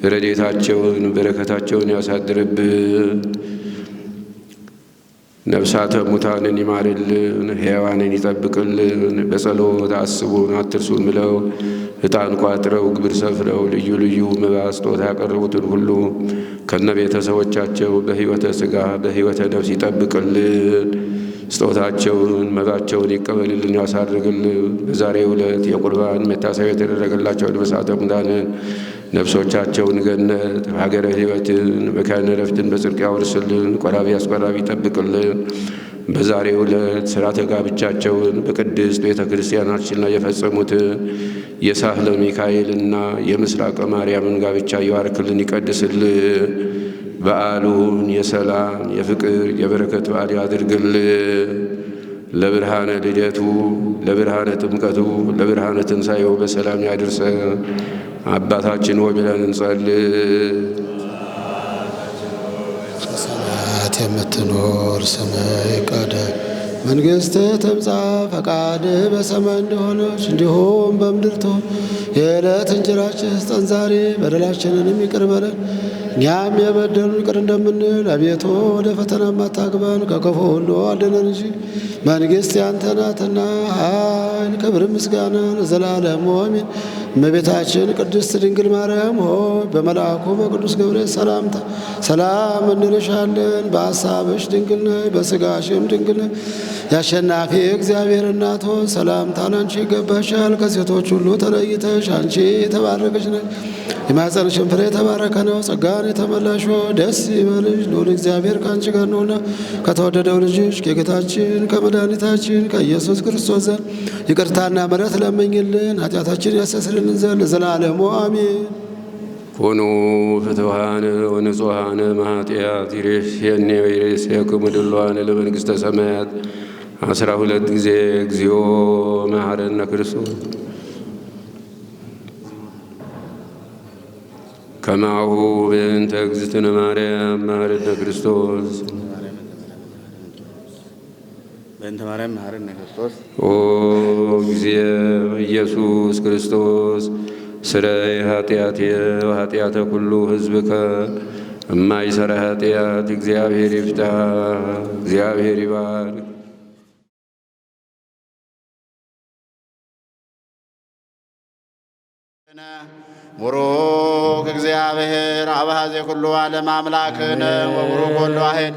ረድኤታቸውን በረከታቸውን ያሳድርብን። ነፍሳተ ሙታንን ይማርልን፣ ሕያዋንን ይጠብቅልን። በጸሎት አስቡን አትርሱን ብለው ዕጣን ቋጥረው ግብር ሰፍረው ልዩ ልዩ መባ ስጦታ ያቀረቡትን ሁሉ ከነ ቤተሰቦቻቸው በሕይወተ ሥጋ በሕይወተ ነፍስ ይጠብቅልን። ስጦታቸውን መባቸውን ይቀበልልን፣ ያሳርግልን። በዛሬው ዕለት የቁርባን መታሰቢያ የተደረገላቸው ነፍሳተ ሙታንን ነፍሶቻቸውን ገነት ሀገረ ሕይወትን መካነ ዕረፍትን በጽድቅ ያወርስልን። ቆራቢ አስቆራቢ ይጠብቅልን። በዛሬው ዕለት ሥርዓተ ጋብቻቸውን በቅድስት ቤተ ክርስቲያናችን ላይ የፈጸሙትን የሳህለ ሚካኤልና የምስራቀ ማርያምን ጋብቻ ይባርክልን፣ ይቀድስልን። በዓሉን የሰላም የፍቅር የበረከት በዓል ያድርግልን። ለብርሃነ ልደቱ ለብርሃነ ጥምቀቱ ለብርሃነ ትንሣኤው በሰላም ያድርሰን። አባታችን ሆይ ብለን እንጸልይ። በሰማያት የምትኖር ስምህ ይቀደስ፣ መንግሥትህ ትምጻ፣ ፈቃድህ በሰማይ እንደሆነች እንዲሁም በምድር ትሁን። የዕለት እንጀራችንን ስጠን ዛሬ፣ በደላችንንም ይቅር በለን እኛም የበደሉን ይቅር እንደምንል። አቤቱ ወደ ፈተና አታግባን፣ ከክፉ ሁሉ አድነን እንጂ መንግሥት ያንተ ናትና ኃይል፣ ክብር፣ ምስጋና ለዘላለሙ አሜን። እመቤታችን ቅድስት ድንግል ማርያም ሆይ በመልአኩ በቅዱስ ገብርኤል ሰላምታ ሰላም እንልሻለን። በሐሳብሽ ድንግል ነሽ፣ በሥጋሽም ድንግል ነሽ። የአሸናፊ እግዚአብሔር እናት ሆይ ሰላምታ ላንቺ ይገባሻል። ከሴቶች ሁሉ ተለይተሽ አንቺ የተባረከች ነሽ፣ የማኅፀንሽም ፍሬ የተባረከ ነው። ጸጋን የተመላሽ ሆይ ደስ ይበልሽ፣ ልዑል እግዚአብሔር ከአንቺ ጋር ነውና ከተወደደው ልጅሽ ከጌታችን ከመድኃኒታችን ከኢየሱስ ክርስቶስ ዘንድ ይቅርታና ምሕረት ለምኝልን ኃጢአታችን ያስተሰርይልን ዘንድ ለዘላለሙ አሜን። ኮኑ ፍትዋነ ወንጹሐነ እምኃጢአት ይሬሴኒ ወይሬሴክሙ ድሉዋነ ለመንግሥተ ሰማያት 12 ጊዜ እግዚኦ መሐረነ ክርስቶስ ከማሁ በእንተ እግዝእትነ ማርያም መሐረነ ክርስቶስ በእንተ ማርያም መሐረነ ክርስቶስ ኦ እግዚእ ኢየሱስ ክርስቶስ ስረይ ኃጢአቴ ወኃጢአተ ኩሉ ሕዝብከ እማይሠራ ኃጢአት እግዚአብሔር ይፍታ። እግዚአብሔር ይባርክ። ቡሩክ እግዚአብሔር አብኃዜ ኩሉ ዓለም አምላክነ ወቡሩክ ወልድ ዋሕድ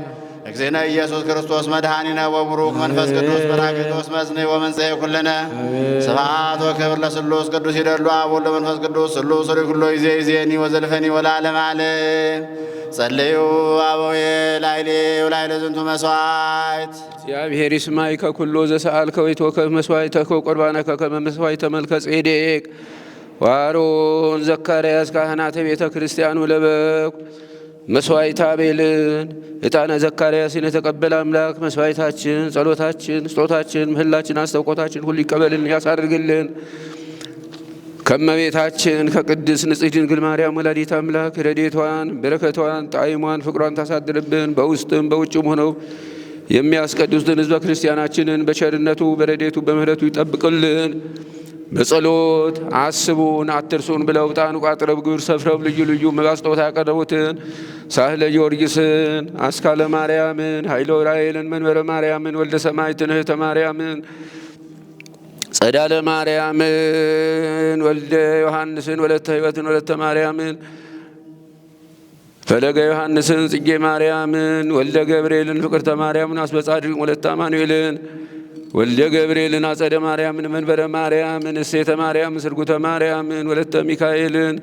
እግዚእነ ኢየሱስ ክርስቶስ መድኃኒነ ወቡሩክ መንፈስ ቅዱስ ጰራቅሊጦስ መጽንዕ ወመንጽሔ ኩልነ ስብሐት ወክብር ለስሉስ ቅዱስ ይደሉ አብ ወወልድ ወመንፈስ ቅዱስ ስሉስ ርኩ ኩሎ ጊዜ ይእዜኒ ወዘልፈኒ ወለዓለመ ዓለም ጸልዩ አበዌ ላዕሌ ወላዕለ ዝንቱ መሥዋዕት እግዚአብሔር ይስማዕከ ኩሎ ዘሰአልከ ወይትወከፍ መሥዋዕተከ ወቁርባነከ ከመ መሥዋዕተ መልከ ጼዴቅ ወአሮን ዘካርያስ ካህናተ ቤተ ክርስቲያን ወለበኩ መስዋዕተ አቤልን ዕጣነ ዘካርያስን የተቀበለ አምላክ መስዋዕታችን፣ ጸሎታችን፣ ስጦታችን፣ ምህላችን፣ አስተውቆታችን ሁሉ ይቀበልን ያሳርግልን። ከመቤታችን ከቅድስት ንጽሕት ድንግል ማርያም ወላዲተ አምላክ ረድኤቷን፣ በረከቷን፣ ጣዕሟን፣ ፍቅሯን ታሳድርብን። በውስጥም በውጭም ሆነው የሚያስቀድሱትን ሕዝበ ክርስቲያናችንን በቸርነቱ በረድኤቱ በምሕረቱ ይጠብቅልን። በጸሎት አስቡን አትርሱን ብለው ዕጣን ቋጥረው ግብር ሰፍረው ልዩ ልዩ መባ ስጦታ ያቀረቡትን ሳህለ ጊዮርጊስን፣ አስካለ ማርያምን፣ ኃይለ ዑራኤልን፣ መንበረ ማርያምን፣ ወልደ ሰማዕትን፣ እህተ ማርያምን፣ ጸዳለ ማርያምን፣ ወልደ ዮሐንስን፣ ወለተ ሕይወትን፣ ወለተ ማርያምን፣ ፈለገ ዮሐንስን፣ ጽጌ ማርያምን፣ ወልደ ገብርኤልን፣ ፍቅርተ ማርያምን፣ አስበጻድቅ፣ ወለተ አማኑኤልን፣ ወልደ ገብርኤልን፣ አጸደ ማርያምን፣ መንበረ ማርያምን፣ እሴተ ማርያምን፣ ስርጉተ ማርያምን፣ ወለተ ሚካኤልን፣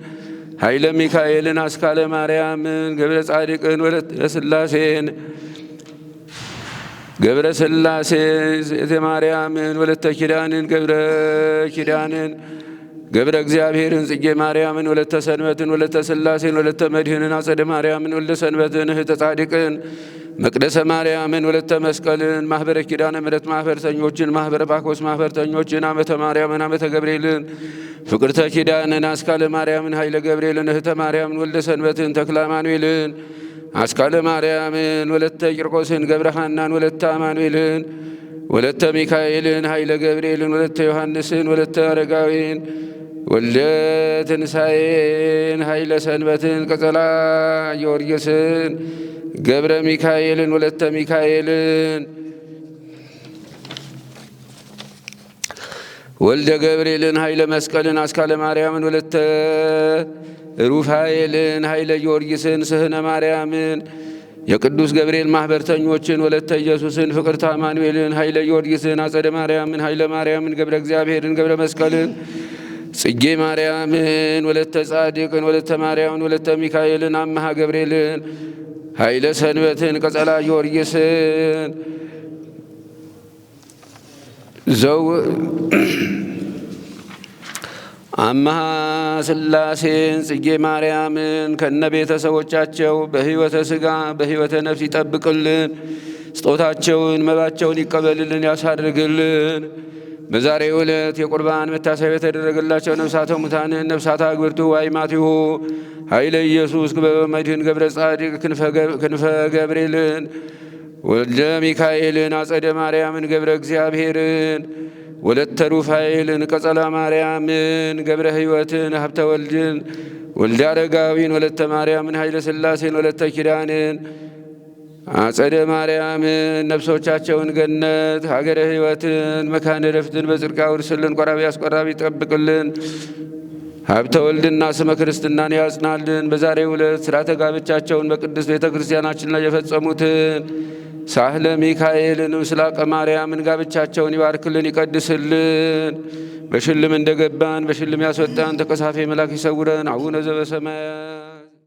ኃይለ ሚካኤልን፣ አስካለ ማርያምን፣ ገብረ ጻድቅን፣ ወለተ ሥላሴን፣ ገብረ ሥላሴን፣ እሴተ ማርያምን፣ ወለተ ኪዳንን፣ ገብረ ኪዳንን፣ ገብረ እግዚአብሔርን፣ ጽጌ ማርያምን፣ ወለተ ሰንበትን፣ ወለተ ሥላሴን፣ ወለተ መድህንን፣ አጸደ ማርያምን፣ ወልደ ሰንበትን፣ እህተ ጻድቅን፣ መቅደሰ ማርያምን፣ ወለተ መስቀልን፣ ማኅበረ ኪዳነ ምሕረት ማኅበርተኞችን፣ ማኅበረ ጳኮስ ማኅበርተኞችን፣ አመተ ማርያምን፣ አመተ ገብርኤልን፣ ፍቅርተ ኪዳንን፣ አስካለ ማርያምን፣ ኃይለ ገብርኤልን፣ እህተ ማርያምን፣ ወልደ ሰንበትን፣ ተክለ አማኑኤልን፣ አስካለ ማርያምን፣ ወለተ ቂርቆስን፣ ገብረ ሐናን፣ ወለተ አማኑኤልን፣ ወለተ ሚካኤልን፣ ኃይለ ገብርኤልን፣ ወለተ ዮሐንስን፣ ወለተ አረጋዊን፣ ወልደ ትንሣኤን፣ ኃይለ ሰንበትን፣ ቀጸላ ጊዮርጊስን፣ ገብረ ሚካኤልን፣ ወለተ ሚካኤልን፣ ወልደ ገብርኤልን፣ ኃይለ መስቀልን፣ አስካለ ማርያምን፣ ወለተ ሩፋኤልን፣ ኃይለ ጊዮርጊስን፣ ስህነ ማርያምን፣ የቅዱስ ገብርኤል ማኅበርተኞችን፣ ወለተ ኢየሱስን፣ ፍቅርተ አማኑኤልን፣ ኃይለ ጊዮርጊስን፣ አጸደ ማርያምን፣ ኃይለ ማርያምን፣ ገብረ እግዚአብሔርን፣ ገብረ መስቀልን፣ ጽጌ ማርያምን፣ ወለተ ጻድቅን፣ ወለተ ማርያምን፣ ወለተ ሚካኤልን፣ አምሃ ገብርኤልን፣ ኃይለ ሰንበትን፣ ቀጸላ ጊዮርጊስን፣ አምሃ ሥላሴን፣ ጽጌ ማርያምን ከነ ቤተሰቦቻቸው በሕይወተ ሥጋ በሕይወተ ነፍስ ይጠብቅልን። ስጦታቸውን መባቸውን ይቀበልልን ያሳድርግልን። በዛሬው ዕለት የቁርባን መታሰቢያ የተደረገላቸው ነፍሳተ ሙታንን ነፍሳተ አግብርቱ ዋይማቲሁ ኃይለ ኢየሱስ ክበበ መድኅን ገብረ ጻድቅ ክንፈ ገብርኤልን ወልደ ሚካኤልን አጸደ ማርያምን ገብረ እግዚአብሔርን ወለተ ሩፋኤልን ቀጸላ ማርያምን ገብረ ሕይወትን ሀብተ ወልድን ወልደ አረጋዊን ወለተ ማርያምን ኃይለ ሥላሴን ወለተ ኪዳንን አጸደ ማርያምን ነፍሶቻቸውን ገነት ሀገረ ሕይወትን መካነ ረፍትን በጽድቅ አውርስልን። ቆራቢ አስቆራቢ ይጠብቅልን። ሀብተ ወልድና ስመ ክርስትናን ያጽናልን። በዛሬው ዕለት ሥርዓተ ጋብቻቸውን በቅድስት ቤተ ክርስቲያናችን ላይ የፈጸሙትን ሳህለ ሚካኤልን ምስላቀ ማርያምን ጋብቻቸውን ይባርክልን ይቀድስልን። በሽልም እንደገባን በሽልም ያስወጣን ተቀሳፊ መልአክ ይሰውረን። አቡነ ዘበሰማያት